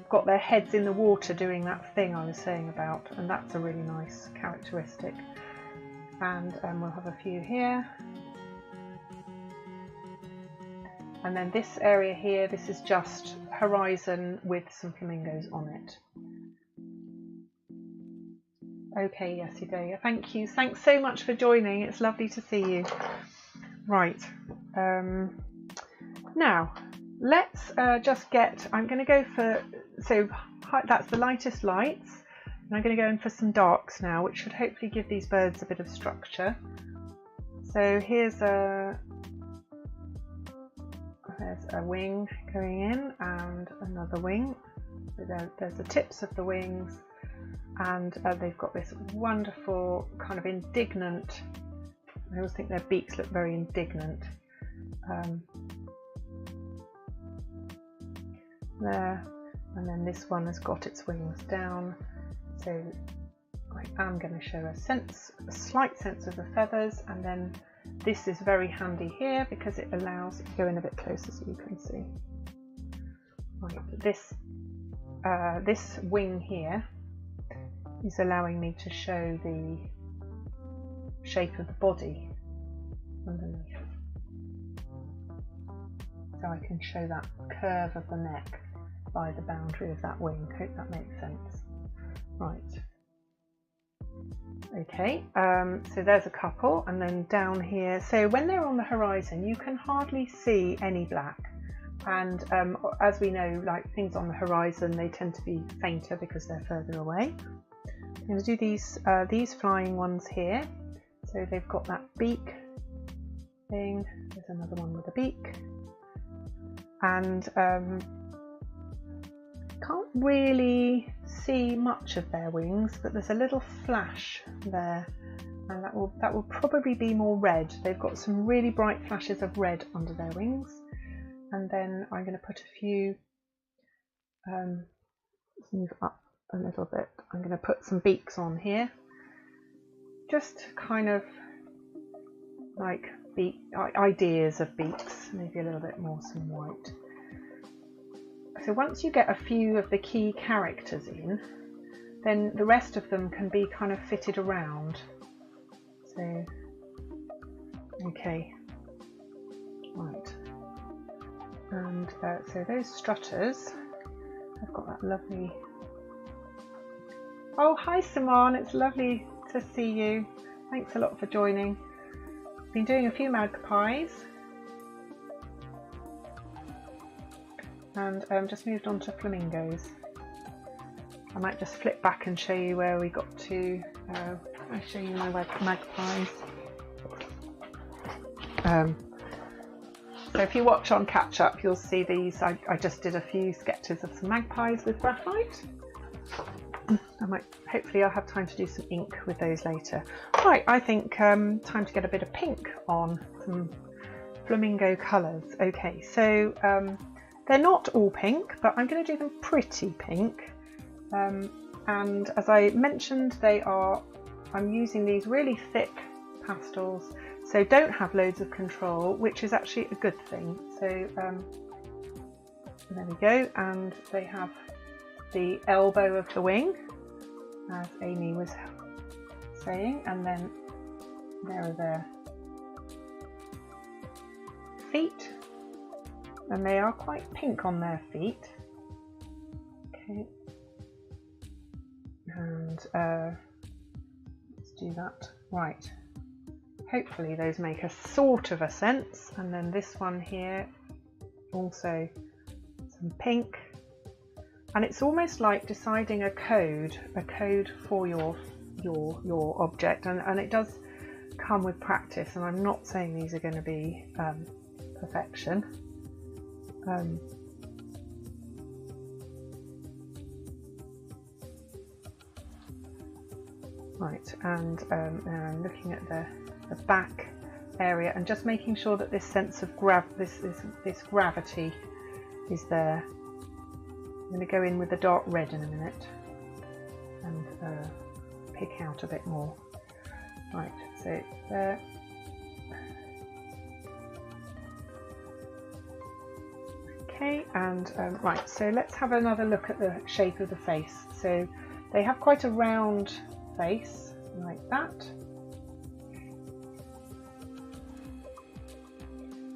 got their heads in the water doing that thing I was saying about, and that's a really nice characteristic. And we'll have a few here. And then this area here, this is just horizon with some flamingos on it. Okay, yes, Hideo, thank you. Thanks so much for joining. It's lovely to see you. Right. Now, let's just get, I'm going to go for, so that's the lightest lights. And I'm going to go in for some darks now, which should hopefully give these birds a bit of structure. So here's there's a wing going in and another wing. So there's the tips of the wings. And they've got this wonderful kind of indignant, I always think their beaks look very indignant. There, and then this one has got its wings down. So I am going to show a slight sense of the feathers, and then this is very handy here because it allows, go in a bit closer so you can see. Right, this wing here is allowing me to show the shape of the body underneath. So I can show that curve of the neck by the boundary of that wing. Hope that makes sense. Right. Okay, so there's a couple, and then down here, so when they're on the horizon you can hardly see any black. And as we know, like things on the horizon, they tend to be fainter because they're further away. I'm going to do these flying ones here. So they've got that beak thing. There's another one with a beak. And can't really see much of their wings, but there's a little flash there, and that will probably be more red. They've got some really bright flashes of red under their wings. And then I'm going to put a few, let's move up a little bit. I'm going to put some beaks on here, just kind of like ideas of beaks, maybe a little bit more some white. So once you get a few of the key characters in, then the rest of them can be kind of fitted around. So, okay, right. And so those strutters, I've got that lovely. Oh, hi Simon, it's lovely to see you. Thanks a lot for joining. Been doing a few magpies, and just moved on to flamingos. I might just flip back and show you where we got to. I'll show you my magpies. So if you watch on catch up, you'll see these. I just did a few sketches of some magpies with graphite. Hopefully I'll have time to do some ink with those later. Right, I think time to get a bit of pink on some flamingo colours. Okay, so they're not all pink, but I'm going to do them pretty pink. And as I mentioned, I'm using these really thick pastels, so don't have loads of control, which is actually a good thing. So there we go, and they have the elbow of the wing, as Amy was saying, and then there are their feet, and they are quite pink on their feet. Okay, and let's do that. Right, hopefully those make a sort of a sense. And then this one here, also some pink, and it's almost like deciding a code for your object, and it does come with practice, and I'm not saying these are going to be perfection. Right, and I'm looking at the back area and just making sure that this sense of this gravity is there. I'm going to go in with the dark red in a minute and pick out a bit more. Right, so there. Okay, and right, so let's have another look at the shape of the face. So they have quite a round face, like that.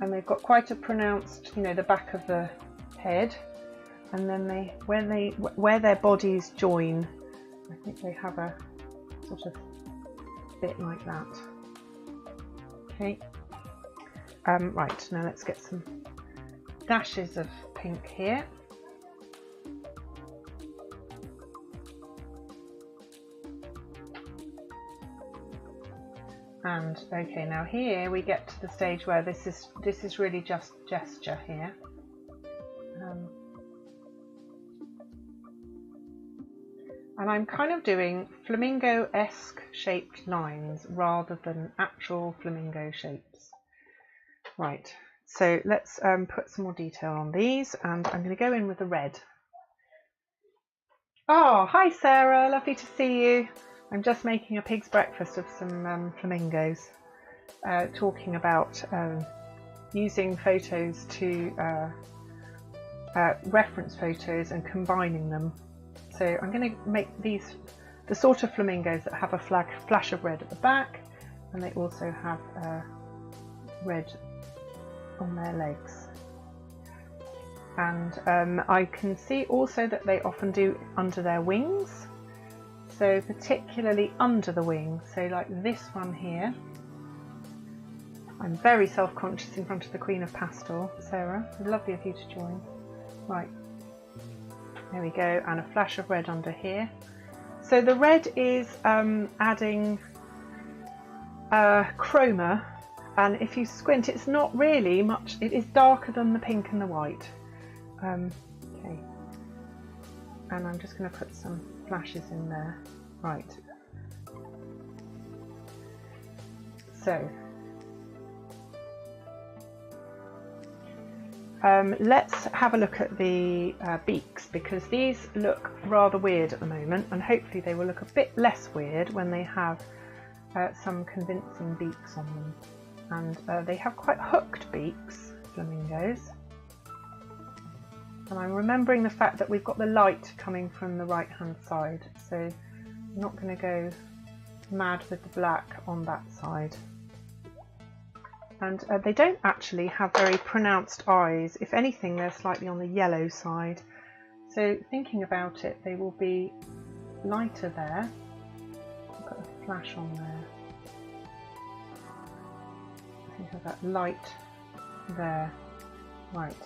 And they've got quite a pronounced, the back of the head. And then where their bodies join, I think they have a sort of bit like that. Okay. Right, now let's get some dashes of pink here. And okay, now here we get to the stage where this is really just gesture here. And I'm kind of doing flamingo-esque shaped lines rather than actual flamingo shapes. Right, so let's put some more detail on these, and I'm going to go in with the red. Oh, hi Sarah, lovely to see you. I'm just making a pig's breakfast of some flamingos, talking about using photos to reference photos and combining them. So I'm going to make these the sort of flamingos that have a flash of red at the back, and they also have red on their legs. And I can see also that they often do under their wings, so particularly under the wing. So like this one here. I'm very self-conscious in front of the Queen of Pastel, Sarah. Lovely of you to join. Right. There we go, and a flash of red under here. So the red is adding chroma, and if you squint, it's not really much. It is darker than the pink and the white. Okay, and I'm just going to put some flashes in there. Right. So let's have a look at the beaks, because these look rather weird at the moment, and hopefully they will look a bit less weird when they have some convincing beaks on them. And they have quite hooked beaks, flamingos. And I'm remembering the fact that we've got the light coming from the right hand side, so I'm not going to go mad with the black on that side. And they don't actually have very pronounced eyes. If anything, they're slightly on the yellow side. So thinking about it, they will be lighter there. I've got a flash on there. I think of that light there. Right.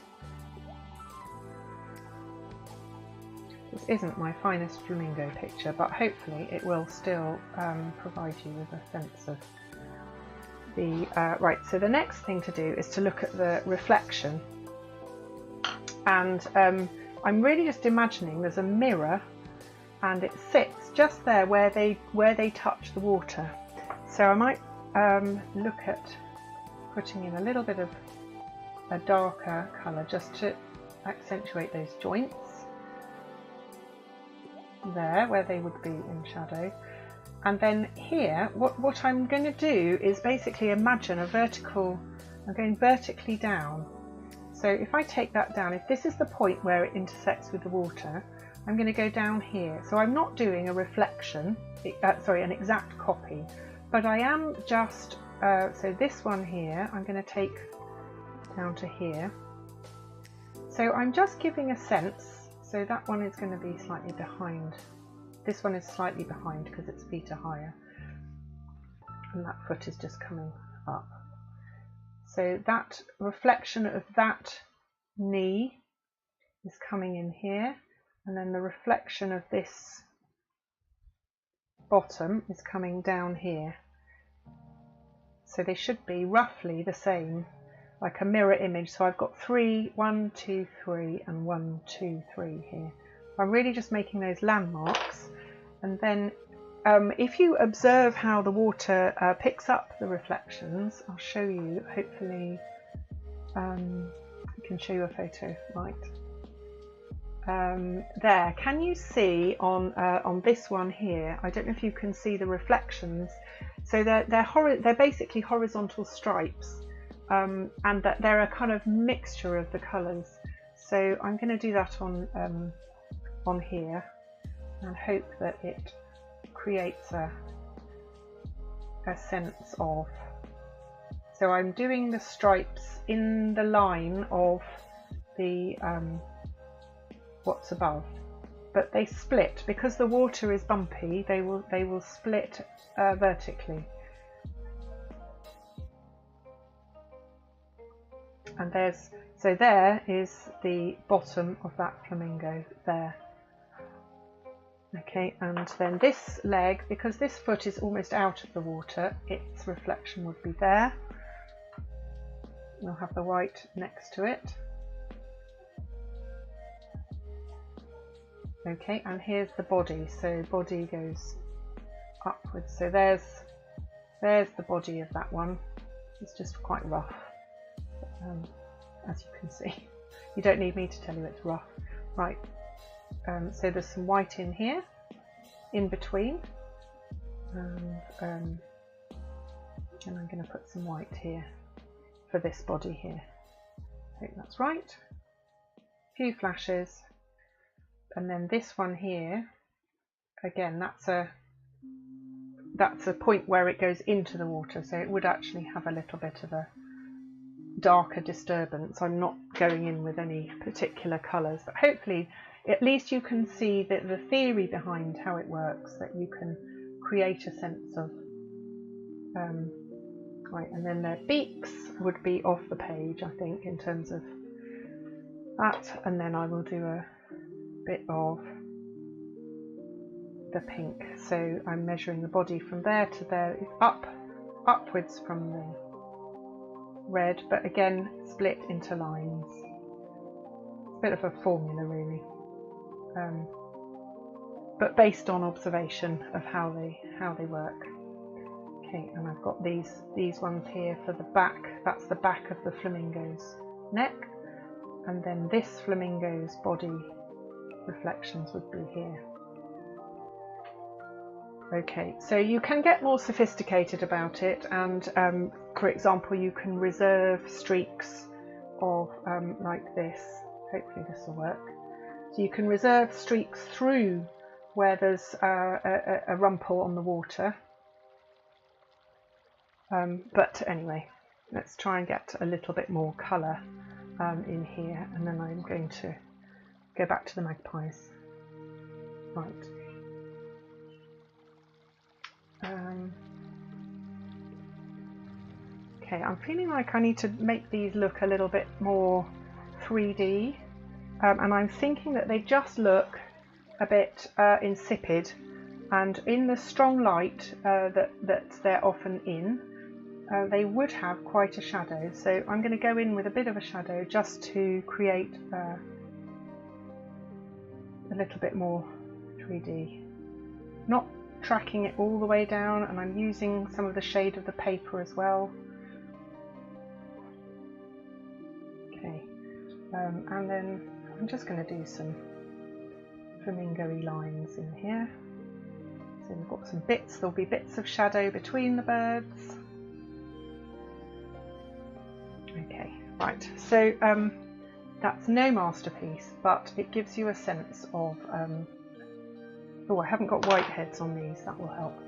This isn't my finest flamingo picture, but hopefully it will still provide you with a sense of the right. So the next thing to do is to look at the reflection, and I'm really just imagining there's a mirror and it sits just there where they touch the water. So I might look at putting in a little bit of a darker colour just to accentuate those joints. there where they would be in shadow. And then here, what I'm going to do is basically imagine a vertical, I'm going vertically down. So if I take that down, if this is the point where it intersects with the water, I'm going to go down here. So I'm not doing a reflection, sorry, an exact copy, but I am just, so this one here, I'm going to take down to here. So I'm just giving a sense, so that one is going to be slightly behind. This one is slightly behind because its feet are higher. And that foot is just coming up. So that reflection of that knee is coming in here, and then the reflection of this bottom is coming down here. So they should be roughly the same, like a mirror image. So I've got 3, 1, 2, 3, and 1, 2, 3 here. I'm really just making those landmarks, and then if you observe how the water picks up the reflections, I'll show you, hopefully I can show you a photo, right. There, can you see on this one here, I don't know if you can see the reflections, so they're basically horizontal stripes, and that they're a kind of mixture of the colours. So I'm going to do that on here and hope that it creates a sense of, so I'm doing the stripes in the line of the what's above, but they split because the water is bumpy. They will split vertically, and there is the bottom of that flamingo there. Okay, and then this leg, because this foot is almost out of the water, its reflection would be there. We'll have the white next to it. Okay, and here's the body, so body goes upwards. So there's the body of that one. It's just quite rough, as you can see. You don't need me to tell you it's rough. Right. So there's some white in here, in between, and I'm going to put some white here for this body here. I think that's right. A few flashes, and then this one here, again, that's a point where it goes into the water, so it would actually have a little bit of a darker disturbance. I'm not going in with any particular colours, but hopefully at least you can see the theory behind how it works, that you can create a sense of right, and then the beaks would be off the page, I think, in terms of that, and then I will do a bit of the pink. So I'm measuring the body from there to there, upwards from the red, but again split into lines. It's a bit of a formula really, but based on observation of how they work. Okay, and I've got these ones here for the back. That's the back of the flamingo's neck, and then this flamingo's body reflections would be here. Okay, so you can get more sophisticated about it, and for example, you can reserve streaks of like this. Hopefully this will work. So you can reserve streaks through where there's a rumple on the water. But anyway, let's try and get a little bit more colour in here, and then I'm going to go back to the magpies. Right. Okay, I'm feeling like I need to make these look a little bit more 3D, and I'm thinking that they just look a bit insipid, and in the strong light that they're often in, they would have quite a shadow. So I'm going to go in with a bit of a shadow just to create a little bit more 3D. Not tracking it all the way down, and I'm using some of the shade of the paper as well. Okay, and then I'm just going to do some flamingo-y lines in here. So we've got some bits, there'll be bits of shadow between the birds. Okay, right, so that's no masterpiece, but it gives you a sense of, oh, I haven't got white heads on these, that will help.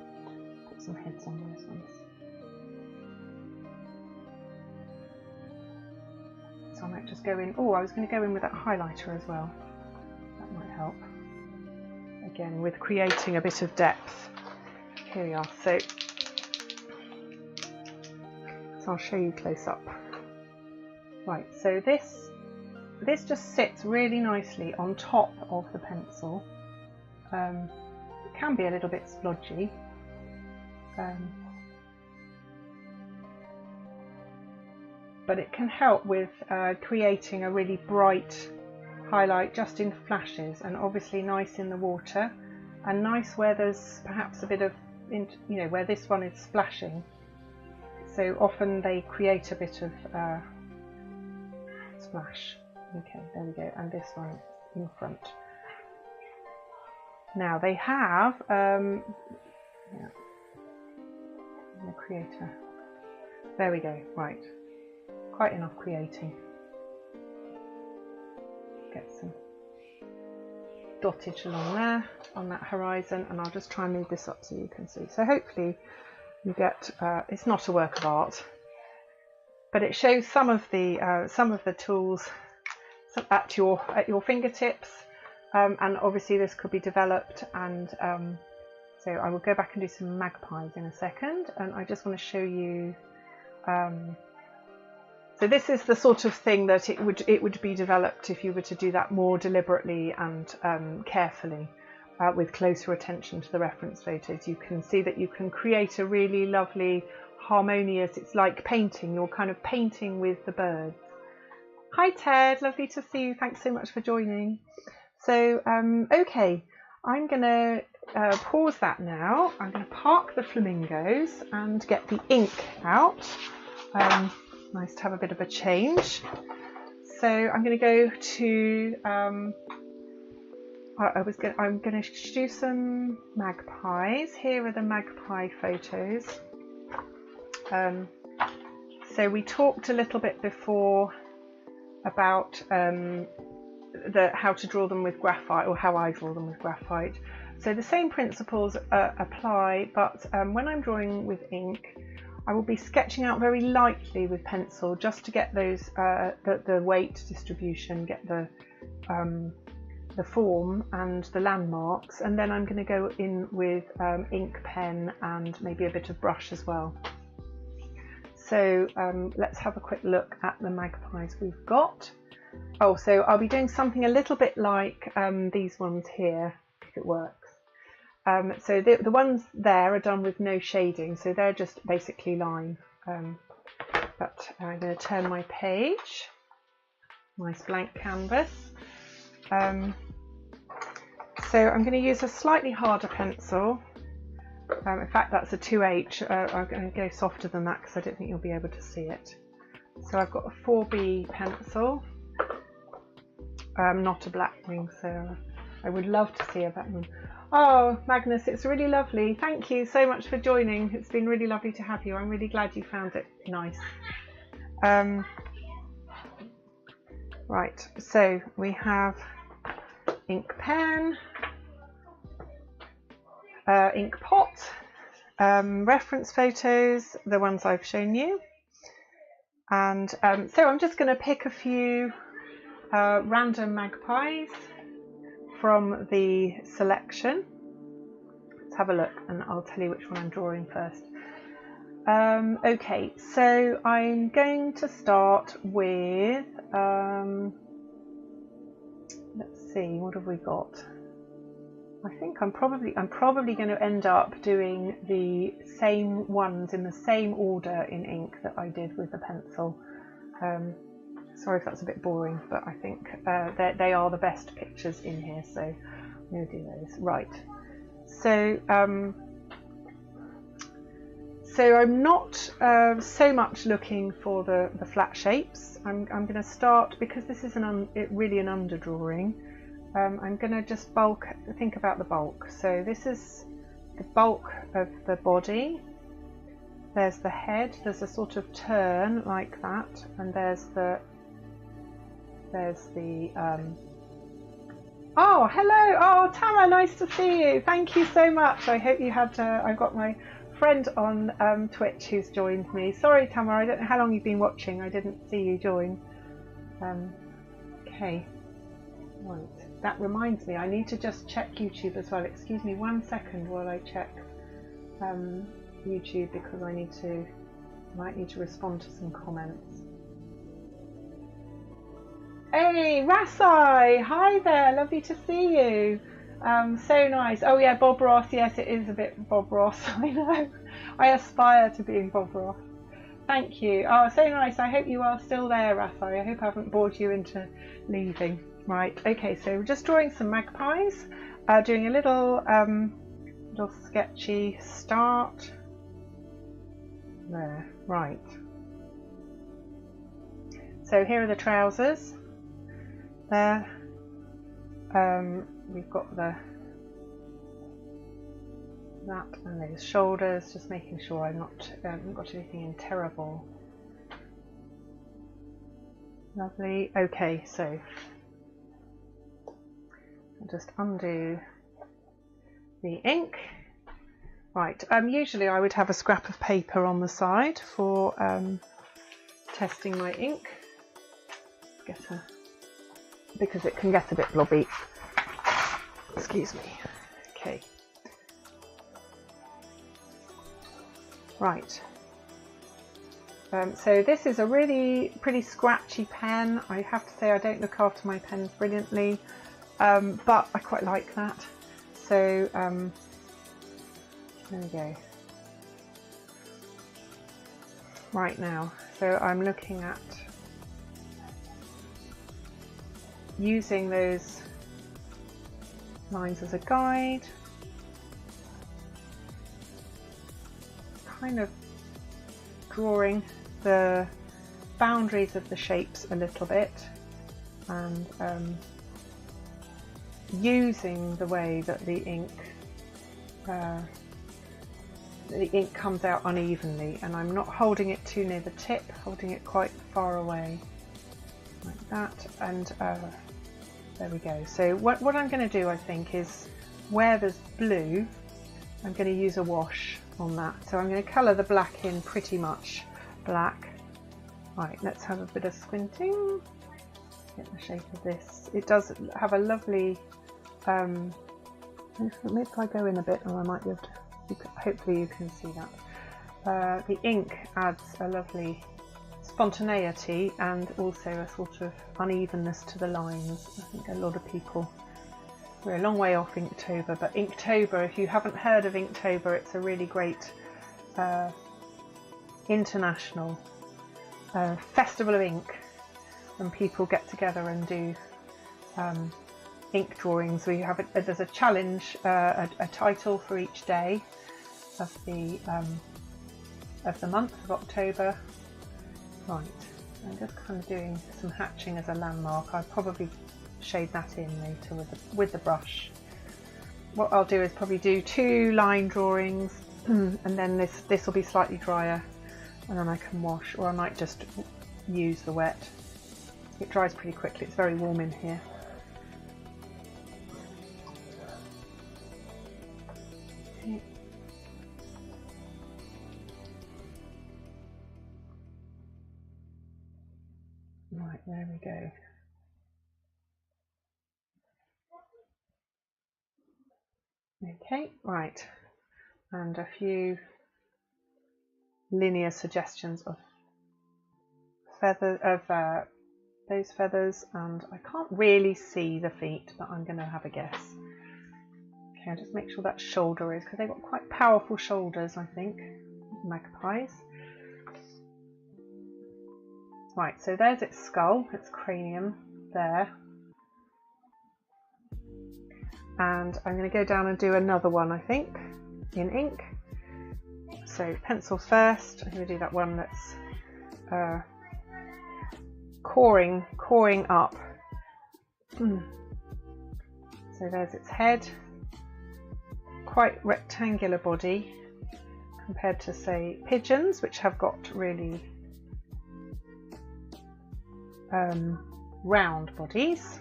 Put some heads on those ones. So I might just go in, oh, I was going to go in with that highlighter as well. That might help. Again, with creating a bit of depth. Here we are, so I'll show you close up. Right, so this just sits really nicely on top of the pencil. It can be a little bit splodgy. But it can help with creating a really bright highlight just in flashes, and obviously nice in the water, and nice where there's perhaps a bit of, you know, where this one is splashing. So often they create a bit of splash. Okay, there we go, and this one in front. Now they have the creator. There we go. Right, quite enough creating. Get some dottage along there on that horizon, and I'll just try and move this up so you can see. So hopefully you get. It's not a work of art, but it shows some of the tools at your fingertips, and obviously this could be developed. And so I will go back and do some magpies in a second, and I just want to show you. So this is the sort of thing that it would be developed if you were to do that more deliberately and carefully, with closer attention to the reference photos. You can see that you can create a really lovely, harmonious. It's like painting. You're kind of painting with the birds. Hi Ted, lovely to see you. Thanks so much for joining. So okay, I'm going to pause that now. I'm going to park the flamingos and get the ink out. Nice to have a bit of a change. So I'm going to go to. I'm going to do some magpies. Here are the magpie photos. So we talked a little bit before about how to draw them with graphite, or how I draw them with graphite. So the same principles apply, but when I'm drawing with ink, I will be sketching out very lightly with pencil just to get those the weight distribution, get the form and the landmarks, and then I'm going to go in with ink pen and maybe a bit of brush as well. So let's have a quick look at the magpies we've got. Oh, so I'll be doing something a little bit like these ones here, if it works. So the ones there are done with no shading, so they're just basically line. But I'm going to turn my page, nice blank canvas. So I'm going to use a slightly harder pencil. In fact, that's a 2H. I'm going to go softer than that because I don't think you'll be able to see it. So I've got a 4B pencil, not a black wing, so I would love to see a black one. Oh, Magnus, it's really lovely. Thank you so much for joining. It's been really lovely to have you. I'm really glad you found it nice. Right, so we have ink pen, ink pot, reference photos, the ones I've shown you. And so I'm just going to pick a few random magpies from the selection. Let's have a look and I'll tell you which one I'm drawing first. Okay, so I'm going to start with, let's see, what have we got? I think I'm probably going to end up doing the same ones in the same order in ink that I did with the pencil. Sorry if that's a bit boring, but I think they are the best pictures in here, so I'm going to do those. Right. So I'm not so much looking for the flat shapes. I'm going to start, because this is really an underdrawing. I'm going to just think about the bulk. So this is the bulk of the body. There's the head, there's a sort of turn like that, and there's the oh, hello. Oh, Tara, nice to see you. Thank you so much. I hope you had I've got my friend on Twitch who's joined me. Sorry, Tamara, I don't know how long you've been watching. I didn't see you join. Okay, right. That reminds me, I need to just check YouTube as well. Excuse me 1 second while I check YouTube, because I might need to respond to some comments. Hey, Rasai! Hi there, lovely to see you. So nice. Oh yeah, Bob Ross. Yes, it is a bit Bob Ross. I know. I aspire to being Bob Ross. Thank you. Oh, so nice. I hope you are still there, Rasai. I hope I haven't bored you into leaving. Right. Okay. So we're just drawing some magpies. Doing a little sketchy start. There. Right. So here are the trousers. There. We've got that and those shoulders, just making sure I haven't got anything in terrible. Lovely. Okay, so I'll just undo the ink. Right, usually I would have a scrap of paper on the side for testing my ink. Because it can get a bit blobby. Excuse me. Okay. Right. So this is a really pretty scratchy pen. I have to say I don't look after my pens brilliantly, but I quite like that. So there we go. Right now, so I'm looking at using those lines as a guide, kind of drawing the boundaries of the shapes a little bit, and using the way that the ink comes out unevenly, and I'm not holding it too near the tip, holding it quite far away like that, and there we go. So what I'm going to do, I think, is where there's blue, I'm going to use a wash on that. So I'm going to colour the black in pretty much black. Right, let's have a bit of squinting. Get the shape of this. It does have a lovely, maybe if I go in a bit, and I might be able to, hopefully you can see that. The ink adds a lovely spontaneity and also a sort of unevenness to the lines. I think a lot of people, we're a long way off Inktober, but Inktober, if you haven't heard of Inktober, it's a really great international festival of ink, and people get together and do ink drawings. We have there's a challenge, a title for each day of the month of October. Right, I'm just kind of doing some hatching as a landmark. I'll probably shade that in later with the brush. What I'll do is probably do 2 line drawings, and then this will be slightly drier, and then I can wash, or I might just use the wet. It dries pretty quickly. It's very warm in here. Okay. Right, there we go. Okay, right, and a few linear suggestions of those feathers, and I can't really see the feet, but I'm going to have a guess. Okay, I'll just make sure that shoulder is, because they've got quite powerful shoulders, I think, magpies. Right, so there's its skull, its cranium there. And I'm going to go down and do another one, I think, in ink. So pencil first. I'm going to do that one that's coring up. So there's its head, quite rectangular body compared to, say, pigeons, which have got really round bodies,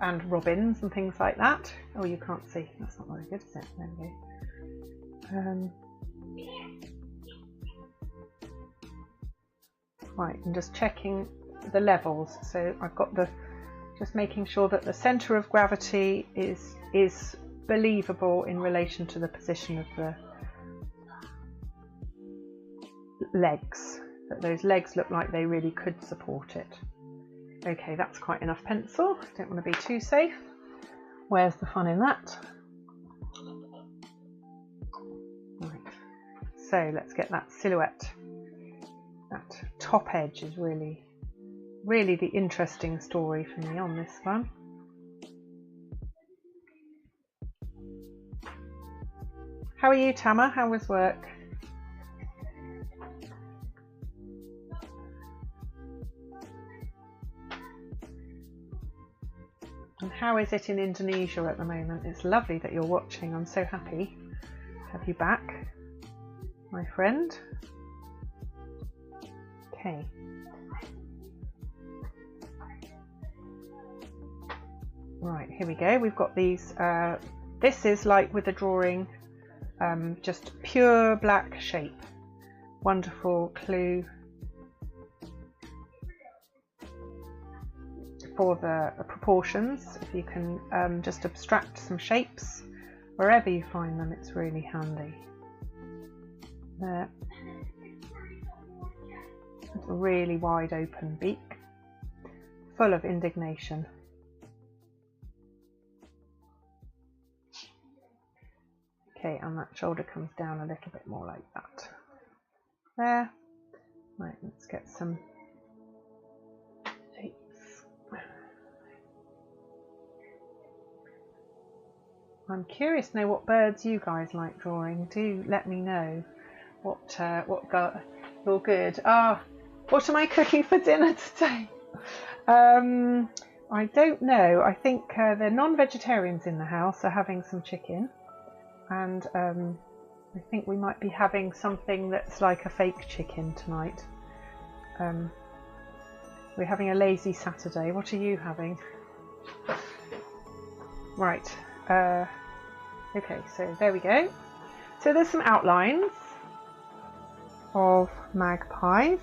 and robins and things like that. Oh, you can't see. That's not very good, is it? There we go. Right, I'm just checking the levels. So I've got just making sure that the centre of gravity is believable in relation to the position of the legs. That those legs look like they really could support it. Okay, that's quite enough pencil. Don't want to be too safe. Where's the fun in that? Right. So let's get that silhouette. That top edge is really the interesting story for me on this one. How are you, Tama? How was work? And how is it in Indonesia at the moment? It's lovely that you're watching. I'm so happy to have you back, my friend. Okay. Right, here we go. We've got these. This is like with the drawing, just pure black shape. Wonderful clue for the proportions. If you can just abstract some shapes wherever you find them, it's really handy. There. It's a really wide open beak, full of indignation. Okay, and that shoulder comes down a little bit more like that. There. Right, let's get some shapes. I'm curious to know what birds you guys like drawing. Do let me know what you're good. What am I cooking for dinner today? I don't know. I think the non-vegetarians in the house are having some chicken, and I think we might be having something that's like a fake chicken tonight. We're having a lazy Saturday. What are you having? Right. Okay, so there we go. So there's some outlines of magpies,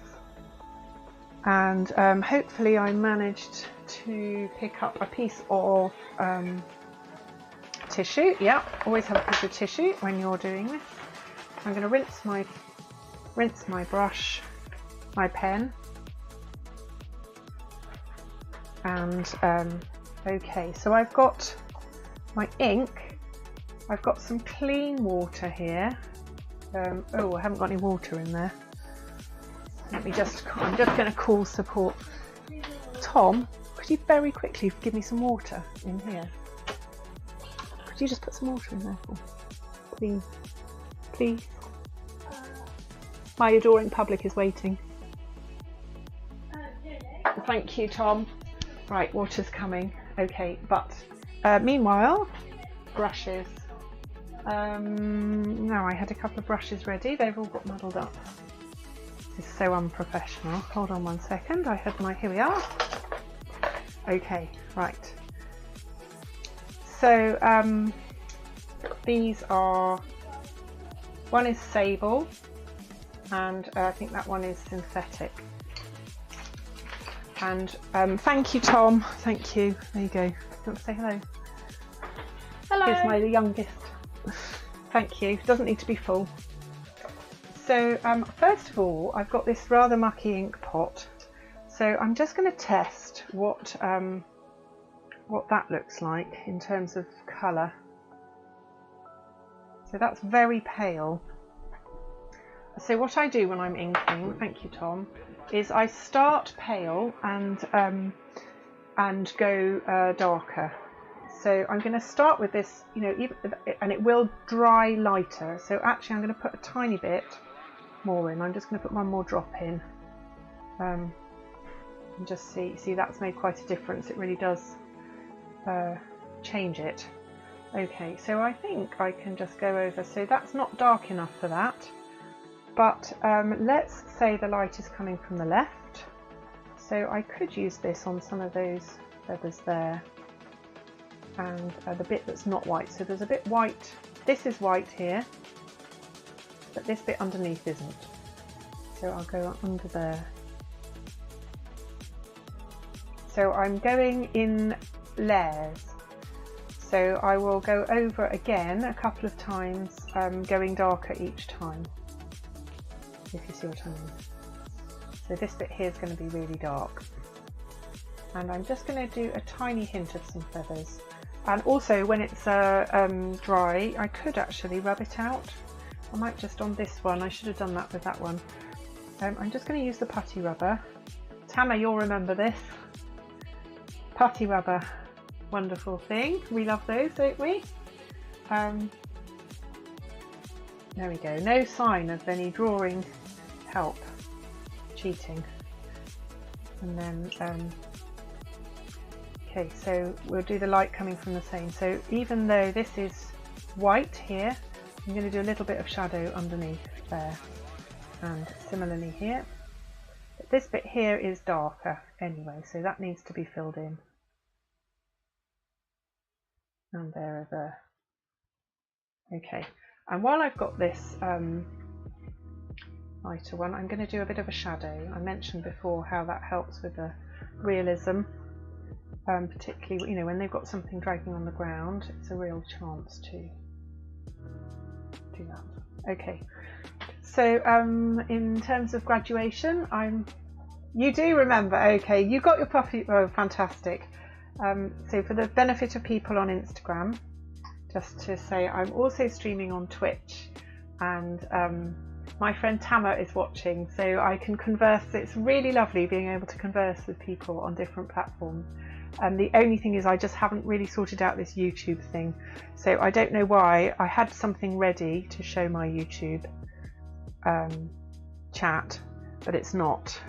and hopefully I managed to pick up a piece of tissue. Yeah, always have a piece of tissue when you're doing this. I'm going to rinse my brush, my pen, and okay, so I've got my ink. I've got some clean water here. Oh, I haven't got any water in there. I'm just going to call support. Tom, could you very quickly give me some water in here? Could you just put some water in there for me? Please. Please. My adoring public is waiting. Thank you, Tom. Right, water's coming. Okay, but meanwhile, brushes. Now I had a couple of brushes ready. They've all got muddled up. This is so unprofessional. Hold on one second. I had my, here we are. Okay, right. So these are, one is sable, and I think that one is synthetic. And thank you, Tom. Thank you. There you go. You want to say hello? Hello. Here's my youngest. Thank you. Doesn't need to be full. So first of all, I've got this rather mucky ink pot. So I'm just going to test what that looks like in terms of colour. So that's very pale. So what I do when I'm inking, thank you, Tom, is I start pale and go darker. So I'm going to start with this, you know, and it will dry lighter. So actually I'm going to put a tiny bit more in. I'm just going to put one more drop in. And just see that's made quite a difference. It really does change it. Okay, so I think I can just go over, so that's not dark enough for that, but let's say the light is coming from the left, so I could use this on some of those feathers there, and the bit that's not white. So there's a bit white, this is white here, but this bit underneath isn't, so I'll go under there. So I'm going in layers. So I will go over again a couple of times, going darker each time, if you see what I mean. So this bit here is going to be really dark. And I'm just going to do a tiny hint of some feathers. And also when it's dry, I could actually rub it out. I might just on this one, I should have done that with that one. I'm just going to use the putty rubber. Tama, you'll remember this. Putty rubber. Wonderful thing. We love those, don't we? There we go. No sign of any drawing help. Cheating. And then, okay, so we'll do the light coming from the same. So even though this is white here, I'm going to do a little bit of shadow underneath there. And similarly here. But this bit here is darker anyway, so that needs to be filled in. And there. Okay, and while I've got this lighter one, I'm going to do a bit of a shadow. I mentioned before how that helps with the realism, particularly, you know, when they've got something dragging on the ground, it's a real chance to do that. Okay, so in terms of graduation, you do remember, okay, you got your puffy, oh fantastic. So for the benefit of people on Instagram, just to say I'm also streaming on Twitch, and my friend Tama is watching, so I can converse. It's really lovely being able to converse with people on different platforms. And the only thing is I just haven't really sorted out this YouTube thing, so I don't know why. I had something ready to show my YouTube chat, but it's not.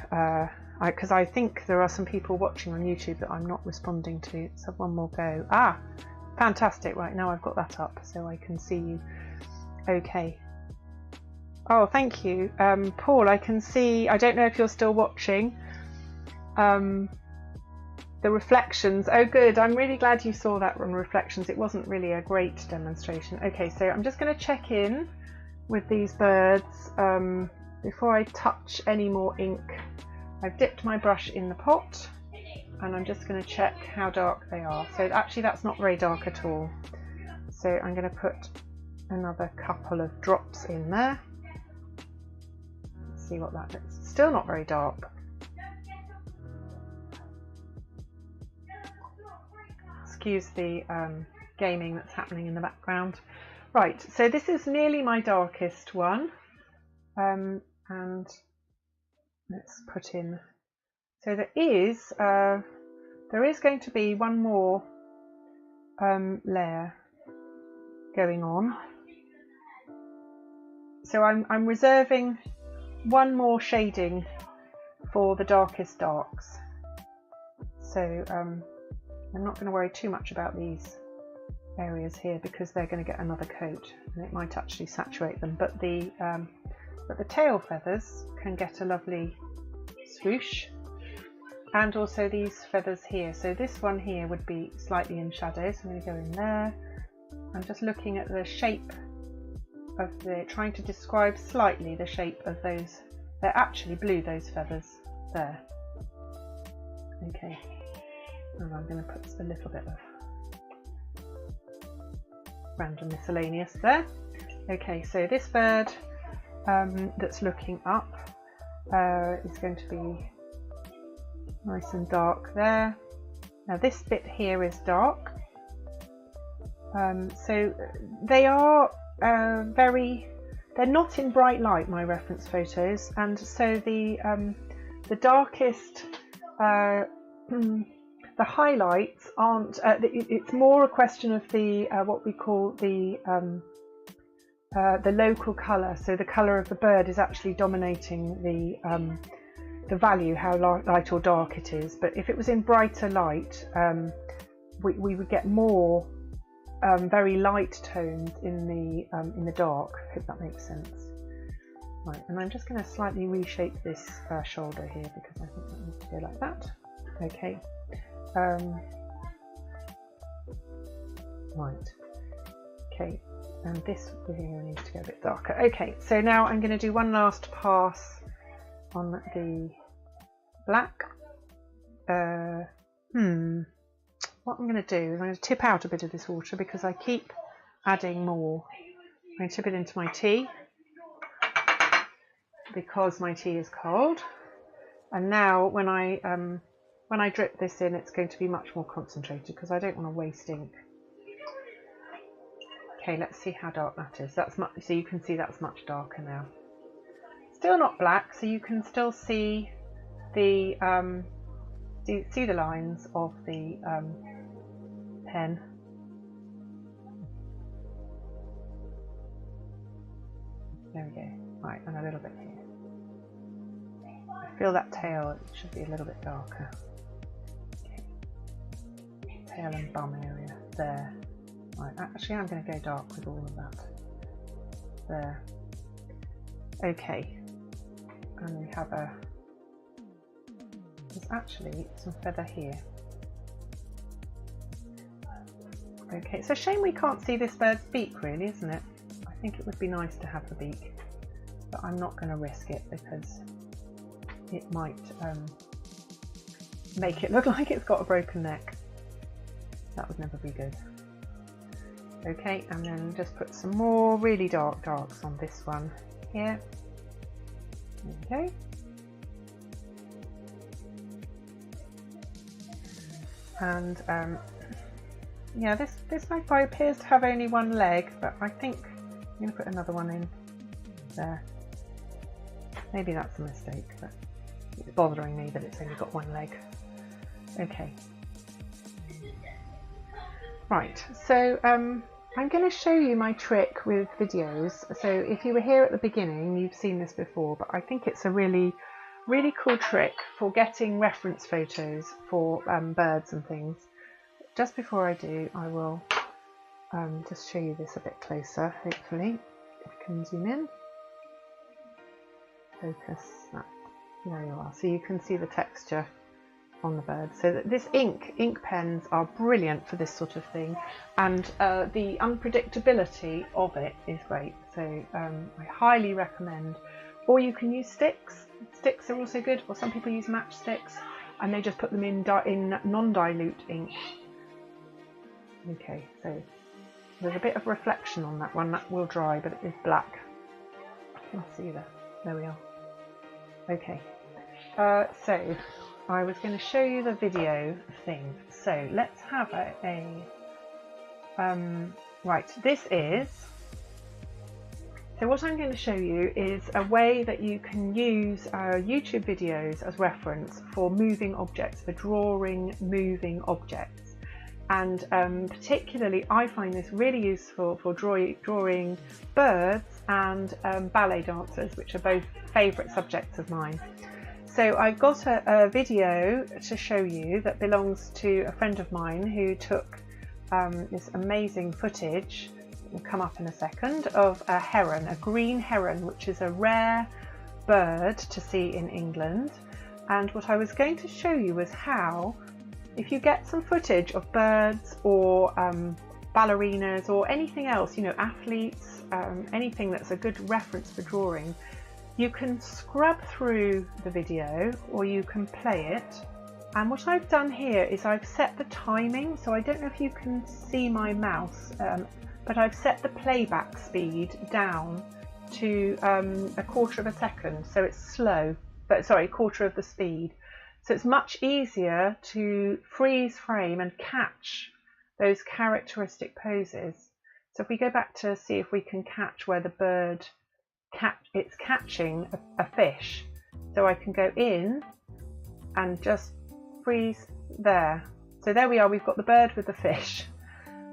Because I think there are some people watching on YouTube that I'm not responding to. So one more go. Ah, fantastic. Right, now I've got that up so I can see you. Okay. Oh, thank you. Paul, I can see, I don't know if you're still watching, the reflections. Oh, good. I'm really glad you saw that on reflections. It wasn't really a great demonstration. Okay, so I'm just going to check in with these birds before I touch any more ink. I've dipped my brush in the pot and I'm just going to check how dark they are. So actually that's not very dark at all. So I'm going to put another couple of drops in there. Let's see what that looks. Still not very dark. Excuse the gaming that's happening in the background. Right, so this is nearly my darkest one. And let's put in, so there is going to be one more layer going on. So I'm reserving one more shading for the darkest darks. So I'm not going to worry too much about these areas here because they're going to get another coat and it might actually saturate them. But the tail feathers can get a lovely swoosh, and also these feathers here. So this one here would be slightly in shadow, so I'm going to go in there. I'm just looking at the shape of trying to describe slightly the shape of those. They're actually blue, those feathers there. Okay, and I'm going to put a little bit of random miscellaneous there. Okay, so this bird that's looking up is going to be nice and dark there. Now this bit here is dark, so they are they're not in bright light, my reference photos, and so the darkest the highlights aren't it's more a question of the what we call the local colour. So the colour of the bird is actually dominating the value, how light or dark it is. But if it was in brighter light, we would get more very light tones in the dark. I hope that makes sense. Right, and I'm just going to slightly reshape this shoulder here because I think that needs to go like that. Okay. Right. Okay, and this here needs to go a bit darker. Okay, so now I'm going to do one last pass on the black. What I'm going to do is I'm going to tip out a bit of this water because I keep adding more. I'm going to tip it into my tea because my tea is cold. And now when I drip this in, it's going to be much more concentrated because I don't want to waste ink. Okay, let's see how dark that is. That's much, so you can see that's much darker now. Still not black, so you can still see the lines of the pen. There we go. Right, and a little bit here. I feel that tail, it should be a little bit darker. Okay. Tail and bum area there. Right, actually I'm going to go dark with all of that. There. Okay. And we have there's actually some feather here. Okay, it's a shame we can't see this bird's beak really, isn't it? I think it would be nice to have the beak, but I'm not going to risk it because it might make it look like it's got a broken neck. That would never be good. Okay, and then just put some more really dark darks on this one here. Okay. And yeah, this magpie appears to have only one leg, but I think I'm going to put another one in there. Maybe that's a mistake, but it's bothering me that it's only got one leg. Okay. Right, so I'm going to show you my trick with videos. So if you were here at the beginning, you've seen this before, but I think it's a really cool trick for getting reference photos for birds and things. Just before I do, I will just show you this a bit closer, hopefully. If I can zoom in. Focus that. There you are. So you can see the texture on the bird. So this ink pens are brilliant for this sort of thing, and the unpredictability of it is great. So I highly recommend. Or you can use sticks. Sticks are also good, or some people use matchsticks and they just put them in non-dilute ink. Okay, so there's a bit of reflection on that one. That will dry, but it is black. I can see that. There we are. Okay, so I was going to show you the video thing. So let's have right, this is, so what I'm going to show you is a way that you can use YouTube videos as reference for moving objects, for drawing moving objects. And particularly I find this really useful for drawing birds and ballet dancers, which are both favourite subjects of mine. So I've got a video to show you that belongs to a friend of mine who took this amazing footage, will come up in a second, of a heron, a green heron, which is a rare bird to see in England. And what I was going to show you was how, if you get some footage of birds or ballerinas or anything else, you know, athletes, anything that's a good reference for drawing, you can scrub through the video or you can play it. And what I've done here is I've set the timing, so I don't know if you can see my mouse, but I've set the playback speed down to 1/4 of a second, so it's slow, but sorry, 1/4 of the speed. So it's much easier to freeze frame and catch those characteristic poses. So if we go back to see if we can catch where the bird it's catching a fish, so I can go in and just freeze there. So there we are, we've got the bird with the fish,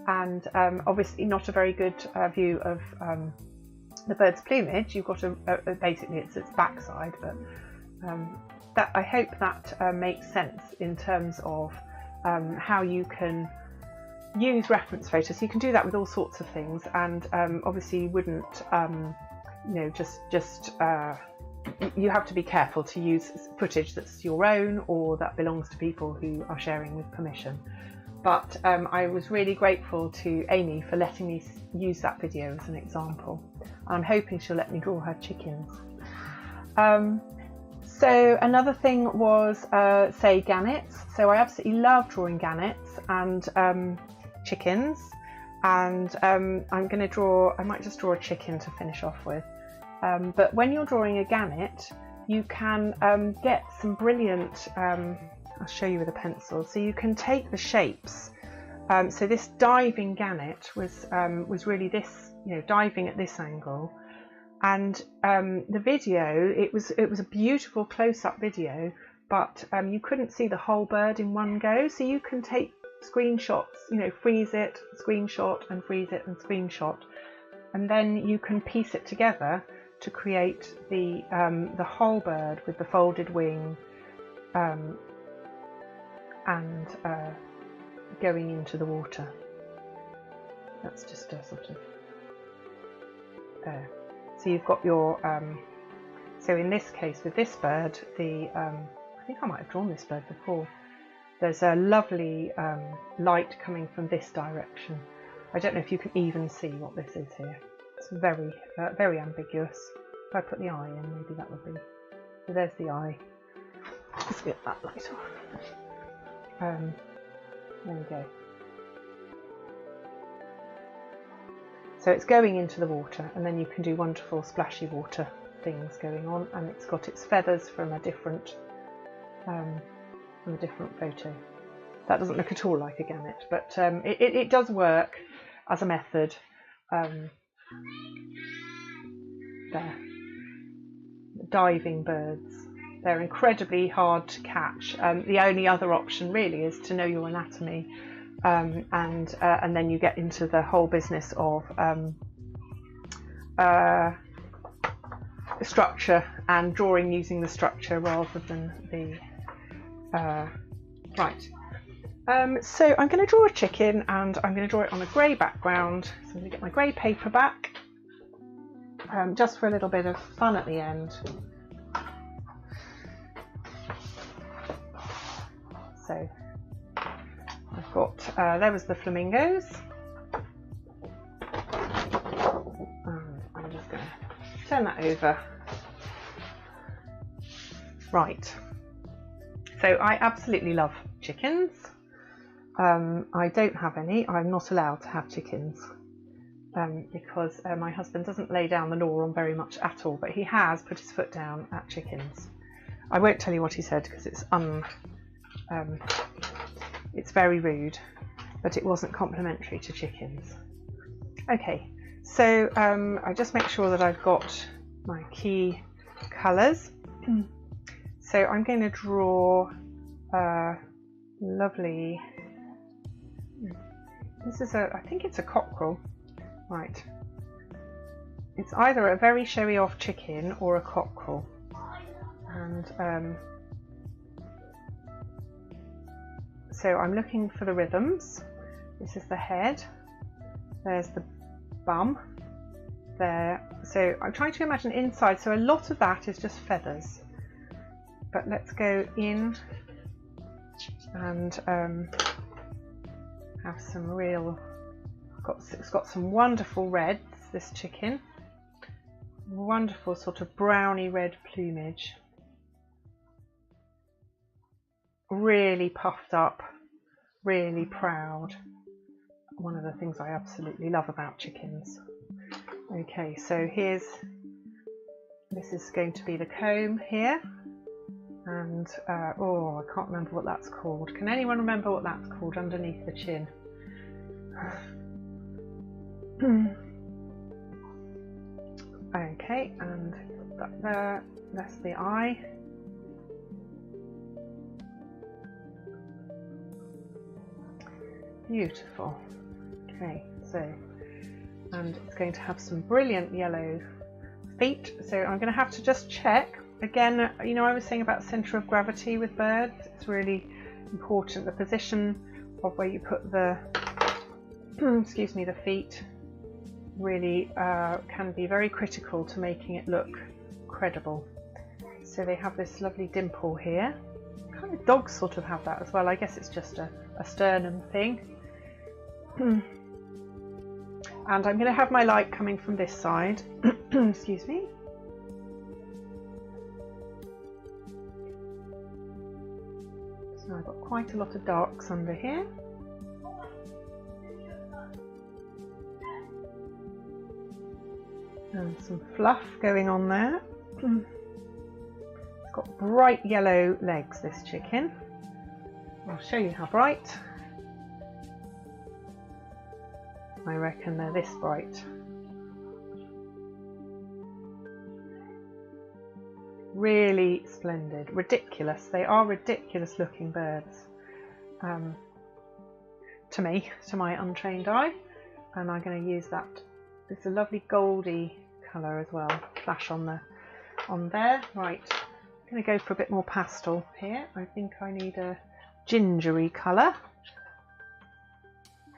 and obviously not a very good view of the bird's plumage. You've got basically it's its backside, but that, I hope that makes sense in terms of how you can use reference photos. You can do that with all sorts of things, and obviously you wouldn't, you know, you have to be careful to use footage that's your own or that belongs to people who are sharing with permission. But I was really grateful to Amy for letting me use that video as an example. I'm hoping she'll let me draw her chickens. So another thing was, say, gannets. So I absolutely love drawing gannets and chickens. And I'm going to draw, I might just draw a chicken to finish off with. But when you're drawing a gannet, you can get some brilliant, I'll show you with a pencil. So you can take the shapes. So this diving gannet was really this, you know, diving at this angle. And the video, it was a beautiful close-up video, but you couldn't see the whole bird in one go. So you can take screenshots, you know, freeze it, screenshot, and freeze it and screenshot, and then you can piece it together to create the whole bird with the folded wing and going into the water. That's just a sort of there. So you've got your so in this case with this bird, I think I might have drawn this bird before. There's a lovely light coming from this direction. I don't know if you can even see what this is here. It's very, very ambiguous. If I put the eye in, maybe that would be. So there's the eye. Let's get that light on. There we go. So it's going into the water, and then you can do wonderful splashy water things going on, and it's got its feathers from a different photo. That doesn't look at all like a gannet, but it does work as a method. There, diving birds. They're incredibly hard to catch. The only other option really is to know your anatomy, and then you get into the whole business of structure and drawing using the structure rather than the right. So I'm going to draw a chicken, and I'm going to draw it on a grey background. So I'm going to get my grey paper back, just for a little bit of fun at the end. So I've got, there was the flamingos. I'm just going to turn that over. Right. So I absolutely love chickens. I don't have any. I'm not allowed to have chickens because my husband doesn't lay down the law on very much at all, but he has put his foot down at chickens. I won't tell you what he said because it's very rude, but it wasn't complimentary to chickens. Okay, so I just make sure that I've got my key colours. So I'm going to draw lovely, this is I think it's a cockerel, right. It's either a very showy off chicken or a cockerel. And so I'm looking for the rhythms. This is the head, there's the bum, there. So I'm trying to imagine inside, so a lot of that is just feathers. But let's go in and have some real, it's got some wonderful reds, this chicken. Wonderful sort of browny red plumage. Really puffed up, really proud. One of the things I absolutely love about chickens. Okay, so this is going to be the comb here. And oh, I can't remember what that's called. Can anyone remember what that's called underneath the chin? Okay, and that there, that's the eye. Beautiful. Okay, so, and it's going to have some brilliant yellow feet. So I'm going to have to just check. Again, you know, I was saying about centre of gravity with birds. It's really important, the position of where you put the excuse me, the feet really can be very critical to making it look credible. So they have this lovely dimple here. Kind of dogs sort of have that as well. I guess it's just a sternum thing. And I'm going to have my light coming from this side. Excuse me. So I've got quite a lot of darks under here. And some fluff going on there. It's got bright yellow legs, this chicken. I'll show you how bright. I reckon they're this bright. Really splendid, ridiculous. They are ridiculous looking birds to me, to my untrained eye. And I'm going to use that. It's a lovely goldy colour as well. Flash on there. Right, I'm going to go for a bit more pastel here. I think I need a gingery colour.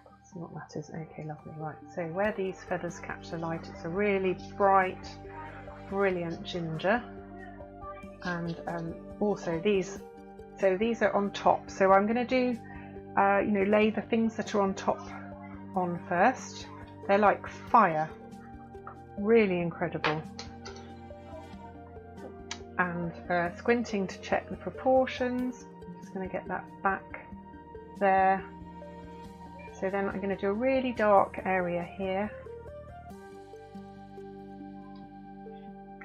Let's see what that is. Okay, lovely. Right, so where these feathers catch the light, it's a really bright, brilliant ginger. And also these are on top. So I'm going to do, lay the things that are on top on first. They're like fire, really incredible. And squinting to check the proportions. I'm just going to get that back there. So then I'm going to do a really dark area here.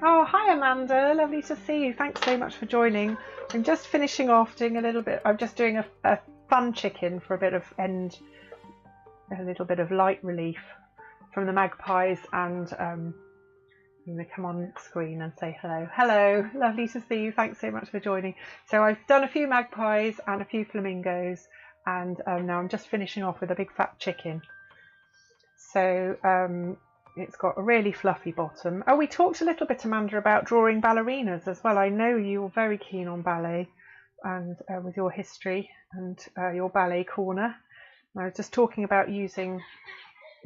Oh, hi Amanda, lovely to see you. Thanks so much for joining. I'm just finishing off doing a little bit, I'm just doing a fun chicken for a little bit of light relief from the Magpies, and I'm going to come on screen and say hello. Hello, lovely to see you. Thanks so much for joining. So I've done a few magpies and a few flamingos, and now I'm just finishing off with a big fat chicken. So it's got a really fluffy bottom. Oh, we talked a little bit, Amanda, about drawing ballerinas as well. I know you're very keen on ballet, and with your history and your ballet corner. I was just talking about using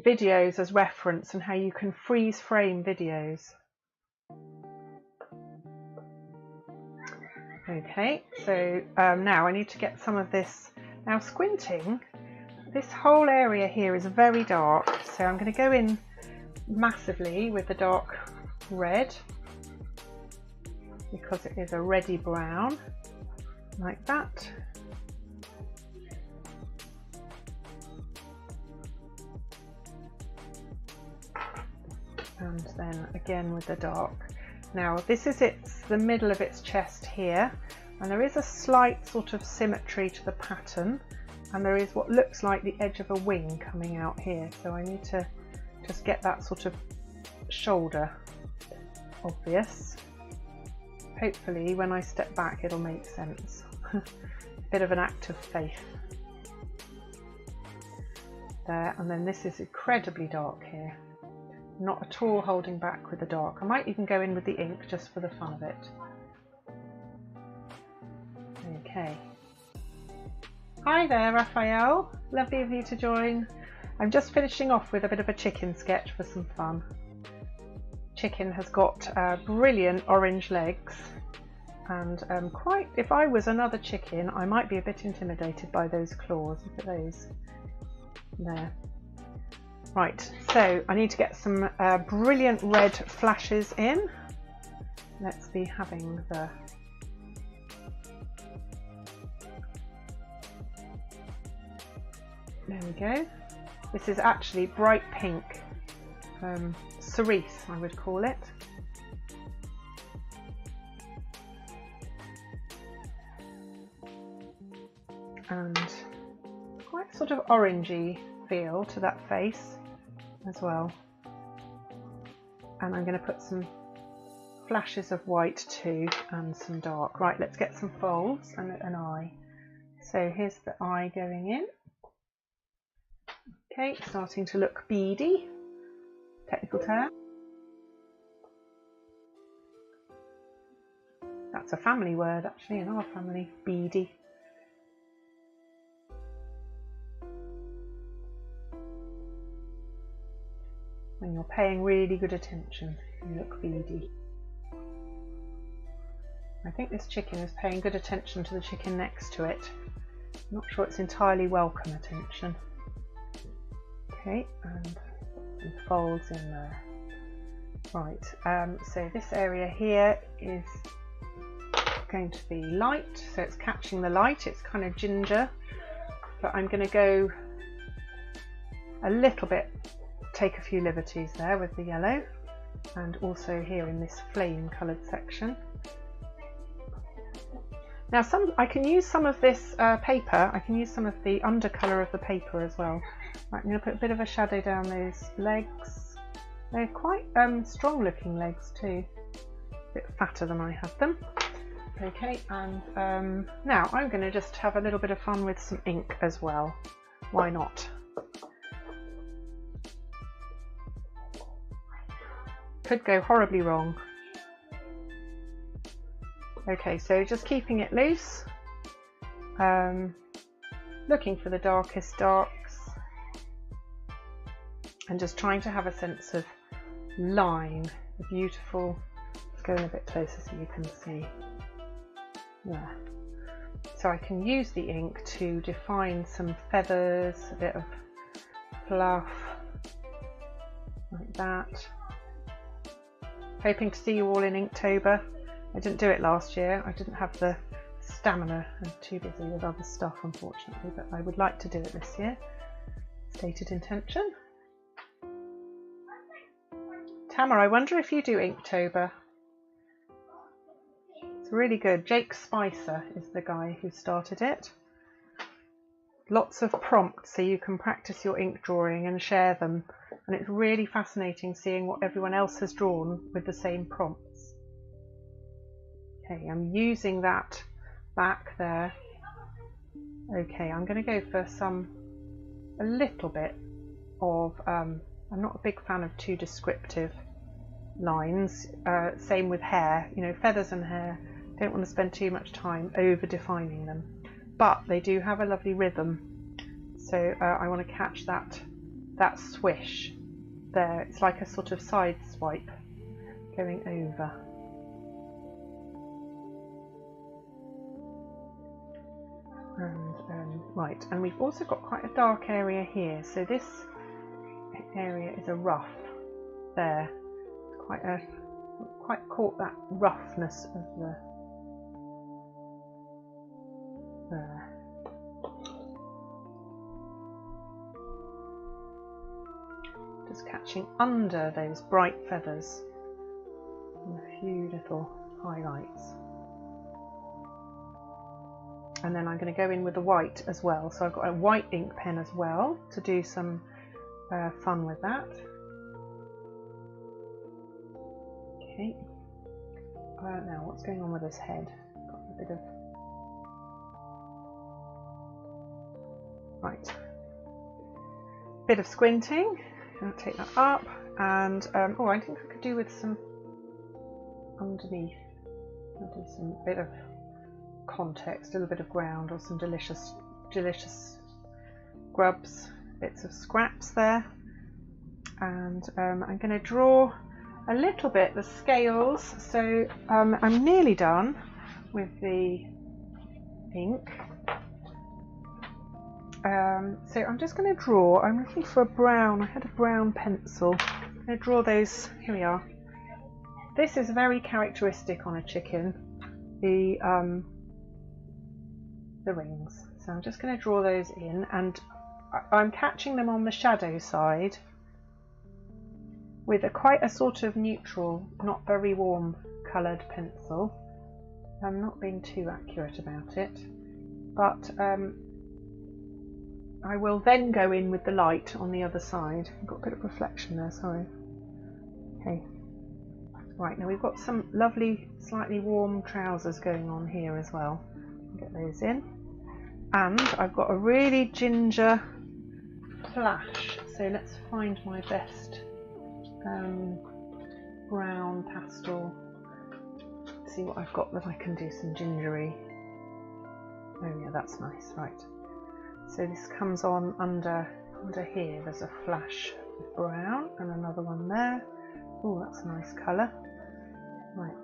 videos as reference and how you can freeze frame videos. Okay, so now I need to get some of this. Now squinting, this whole area here is very dark, so I'm going to go in massively with the dark red because it is a reddy brown, like that. And then again with the dark. Now this is the middle of its chest here, and there is a slight sort of symmetry to the pattern, and there is what looks like the edge of a wing coming out here, so I need to just get that sort of shoulder obvious. Hopefully when I step back it'll make sense. Bit of an act of faith there. And then this is incredibly dark here, not at all holding back with the dark. I might even go in with the ink just for the fun of it. Okay, hi there Raphael, lovely of you to join. I'm just finishing off with a bit of a chicken sketch for some fun. Chicken has got brilliant orange legs, and if I was another chicken I might be a bit intimidated by those claws. Look at those there. Right, so I need to get some brilliant red flashes in. Let's be having the there we go. This is actually bright pink, cerise I would call it. And quite sort of orangey feel to that face as well. And I'm going to put some flashes of white too, and some dark. Right, let's get some folds and an eye. So here's the eye going in. Okay, starting to look beady, technical term. That's a family word actually in our family, beady. paying really good attention. You look beady. I think this chicken is paying good attention to the chicken next to it. I'm not sure it's entirely welcome attention. Okay, and some folds in there. Right, so this area here is going to be light, so it's catching the light. It's kind of ginger, but I'm going to go a little bit, take a few liberties there with the yellow, and also here in this flame coloured section. Now I can use some of this paper, I can use some of the undercolour of the paper as well. Right, I'm going to put a bit of a shadow down those legs. They're quite strong looking legs too, a bit fatter than I had them. Okay, and now I'm going to just have a little bit of fun with some ink as well. Why not? Could go horribly wrong. Okay, so just keeping it loose, looking for the darkest darks, and just trying to have a sense of line, the beautiful. Let's go in a bit closer so you can see. There. So I can use the ink to define some feathers, a bit of fluff, like that. Hoping to see you all in Inktober. I didn't do it last year. I didn't have the stamina. I'm too busy with other stuff, unfortunately, but I would like to do it this year. Stated intention. Tamara, I wonder if you do Inktober. It's really good. Jake Spicer is the guy who started it. Lots of prompts so you can practice your ink drawing and share them. And it's really fascinating seeing what everyone else has drawn with the same prompts. Okay, I'm using that back there. Okay, I'm going to go for a little bit of, I'm not a big fan of too descriptive lines. Same with hair, you know, feathers and hair. Don't want to spend too much time over defining them. But they do have a lovely rhythm. So I want to catch that swish there. It's like a sort of side swipe going over. And right, and we've also got quite a dark area here, so this area is a rough there. It's quite caught that roughness of the there. Just catching under those bright feathers and a few little highlights. And then I'm going to go in with the white as well. So I've got a white ink pen as well to do some fun with that. Okay. Now what's going on with this head? Got a bit of... Right. Bit of squinting. I'll take that up. And oh, I think I could do with some underneath. I'll do some bit of context, a little bit of ground, or some delicious grubs, bits of scraps there. And I'm going to draw a little bit the scales, so I'm nearly done with the ink. So I'm just going to draw, I'm looking for a brown, I had a brown pencil. I'm going to draw those, here we are. This is very characteristic on a chicken, the rings. So I'm just going to draw those in, and I'm catching them on the shadow side with quite a sort of neutral, not very warm coloured pencil. I'm not being too accurate about it, but I will then go in with the light on the other side. I've got a bit of reflection there, sorry. Okay. Right, now we've got some lovely, slightly warm trousers going on here as well. Get those in. And I've got a really ginger flash, so let's find my best brown pastel. See what I've got that I can do some gingery. Oh yeah, that's nice. Right, so this comes on under here. There's a flash brown, and another one there. Oh, that's a nice colour. Right.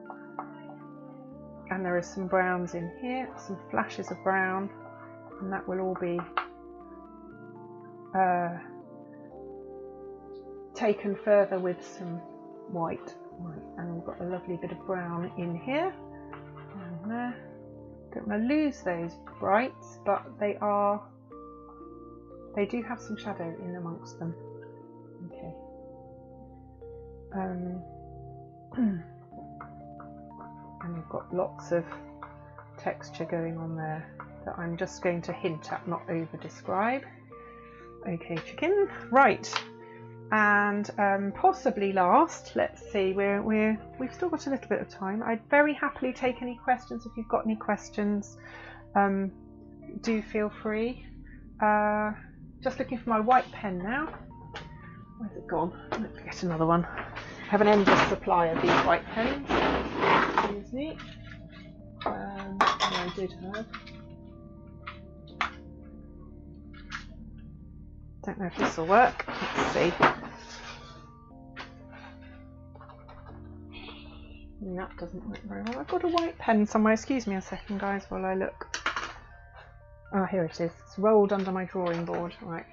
And there are some browns in here, some flashes of brown, and that will all be taken further with some white. Right. And we've got a lovely bit of brown in here. And there. Don't want to lose those brights, but they do have some shadow in amongst them. Okay. And we've got lots of texture going on there that I'm just going to hint at, not over describe. Okay, chicken. Right. And possibly last, let's see, we've still got a little bit of time. I'd very happily take any questions. If you've got any questions, do feel free. Just looking for my white pen now. Where's it gone? Let's get another one. I have an endless supply of these white pens. Excuse me. I did have. Don't know if this will work. Let's see. That doesn't work very well. I've got a white pen somewhere. Excuse me a second, guys, while I look. Oh, here it is. It's rolled under my drawing board. Right.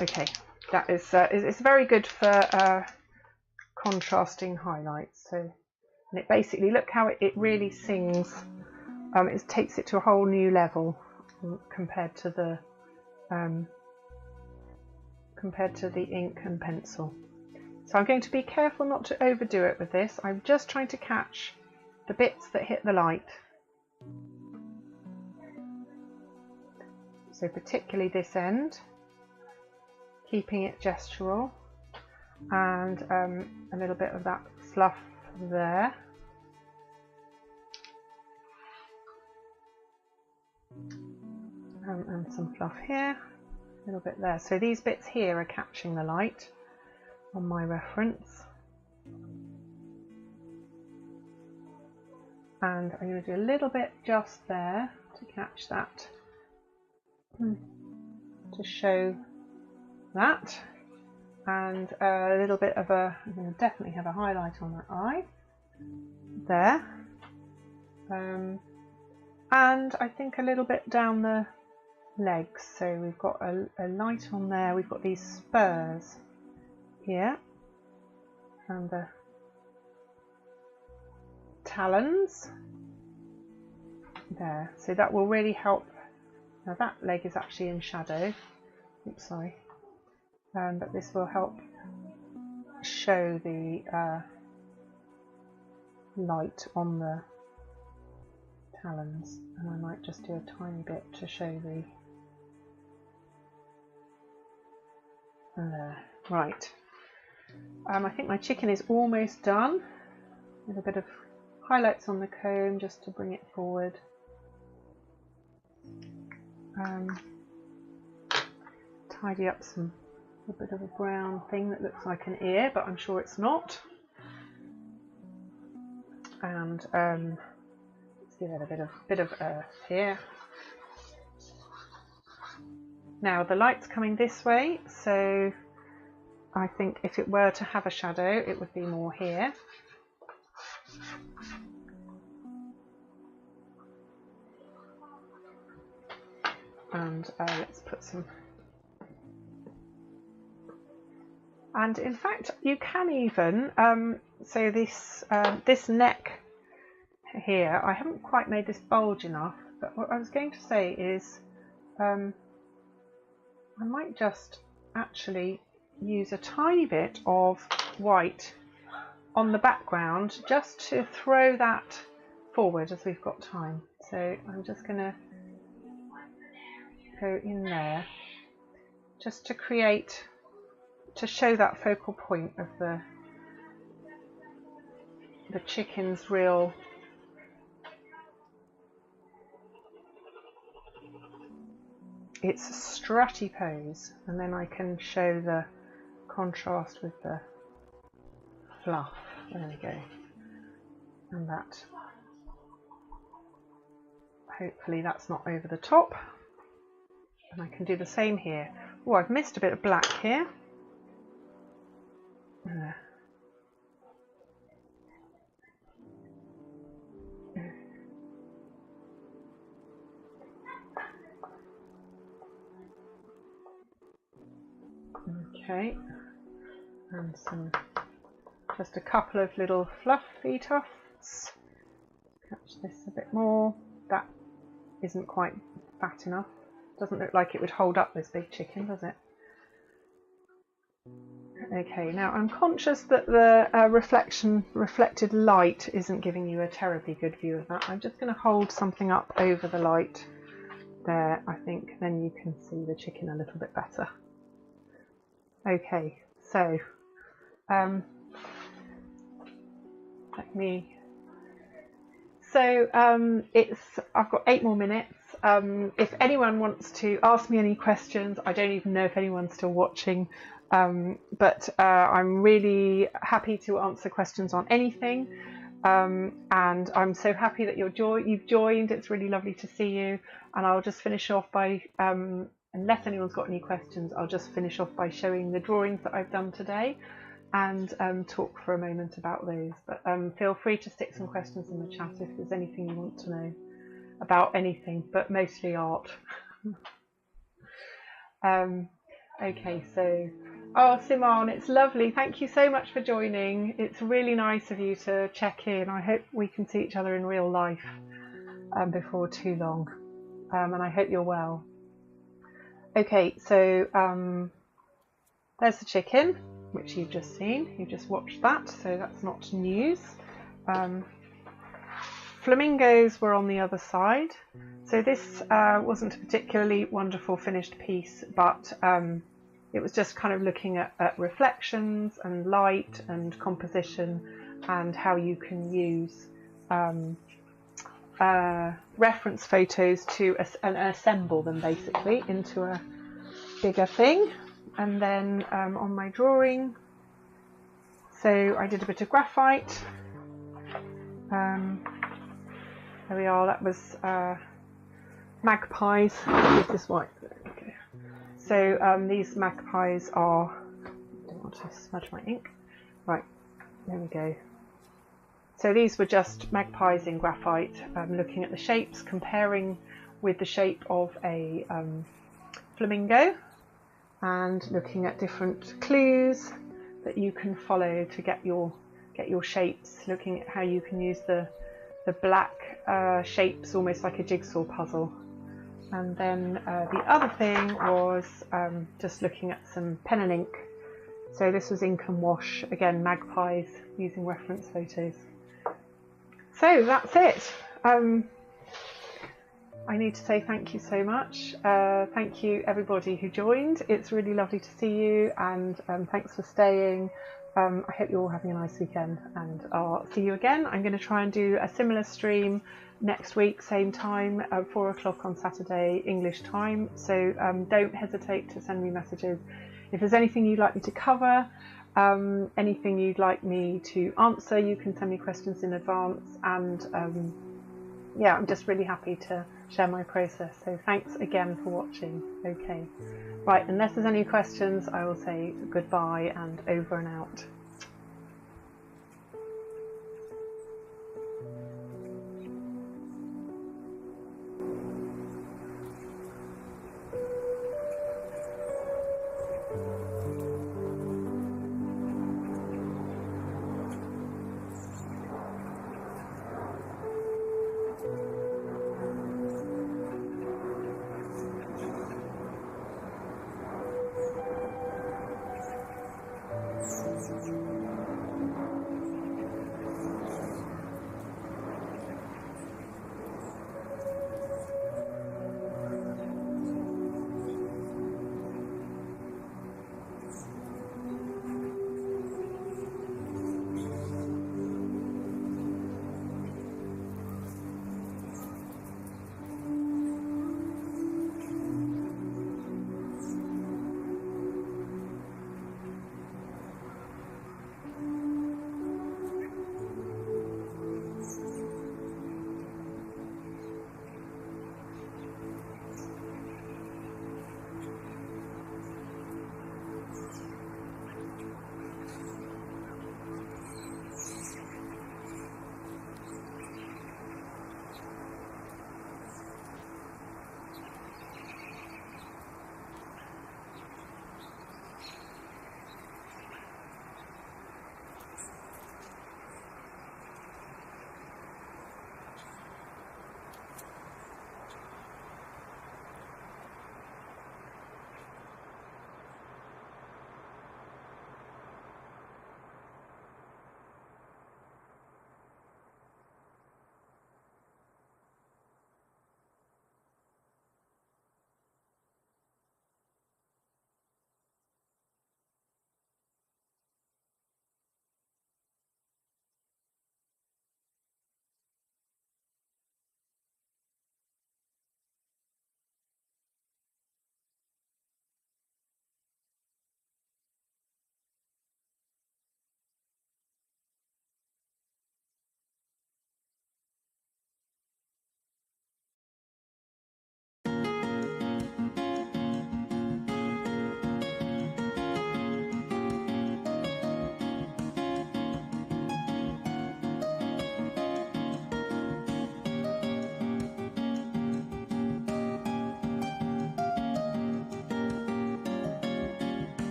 Okay. That is. It's very good for contrasting highlights. So, and it basically, look how it really sings. It takes it to a whole new level compared to the ink and pencil. So I'm going to be careful not to overdo it with this. I'm just trying to catch the bits that hit the light. So particularly this end, keeping it gestural, and a little bit of that fluff there. And some fluff here, a little bit there. So these bits here are catching the light on my reference. And I'm going to do a little bit just there to catch that, to show that. And a little bit of a, I'm going to definitely have a highlight on that eye there. And I think a little bit down the legs. So we've got a light on there. We've got these spurs here and the talons there. So that will really help. Now that leg is actually in shadow. Oops, sorry. But this will help show the light on the talons, and I might just do a tiny bit to show the right. I think my chicken is almost done. A little bit of highlights on the comb just to bring it forward. Tidy up a bit of a brown thing that looks like an ear, but I'm sure it's not. And let's give it a bit of earth here. Now the light's coming this way, so I think if it were to have a shadow, it would be more here. And let's put some. And in fact, you can even so this neck here. I haven't quite made this bulge enough, but what I was going to say is I might just actually use a tiny bit of white on the background just to throw that forward as we've got time. So I'm just going to go in there just to create, to show that focal point of the chicken's real its strutty pose, and then I can show the contrast with the fluff. There we go. And that, hopefully that's not over the top. And I can do the same here. Oh, I've missed a bit of black here. Okay, and just a couple of little fluffy tufts. Catch this a bit more. That isn't quite fat enough. Doesn't look like it would hold up this big chicken, does it? Okay, now I'm conscious that the reflected light isn't giving you a terribly good view of that. I'm just going to hold something up over the light there, I think, then you can see the chicken a little bit better. Okay, so I've got 8 more minutes. If anyone wants to ask me any questions, I don't even know if anyone's still watching, but I'm really happy to answer questions on anything. And I'm so happy that you've joined. It's really lovely to see you. And I'll just finish off by, unless anyone's got any questions, I'll just finish off by showing the drawings that I've done today and talk for a moment about those. But feel free to stick some questions in the chat if there's anything you want to know about anything, but mostly art. Okay, so, oh, Simone, it's lovely. Thank you so much for joining. It's really nice of you to check in. I hope we can see each other in real life before too long. And I hope you're well. Okay, so there's the chicken, which you've just seen. You just watched that, so that's not news. Flamingos were on the other side. So this wasn't a particularly wonderful finished piece, but it was just kind of looking at reflections and light and composition and how you can use reference photos to assemble them basically into a bigger thing. And then on my drawing, so I did a bit of graphite. There we are, that was magpies. Is this white? Okay. So these magpies are, I don't want to smudge my ink. Right, there we go. So these were just magpies in graphite, looking at the shapes, comparing with the shape of a flamingo, and looking at different clues that you can follow to get your shapes, looking at how you can use the black shapes almost like a jigsaw puzzle. And then the other thing was just looking at some pen and ink. So this was ink and wash, again magpies using reference photos. So that's it. I need to say thank you so much. Thank you everybody who joined. It's really lovely to see you, and thanks for staying. I hope you're all having a nice weekend, and I'll see you again. I'm going to try and do a similar stream next week, same time, 4 o'clock on Saturday English time. So don't hesitate to send me messages. If there's anything you'd like me to cover, anything you'd like me to answer, you can send me questions in advance. And yeah, I'm just really happy to share my process. So thanks again for watching. Okay, right, unless there's any questions, I will say goodbye and over and out.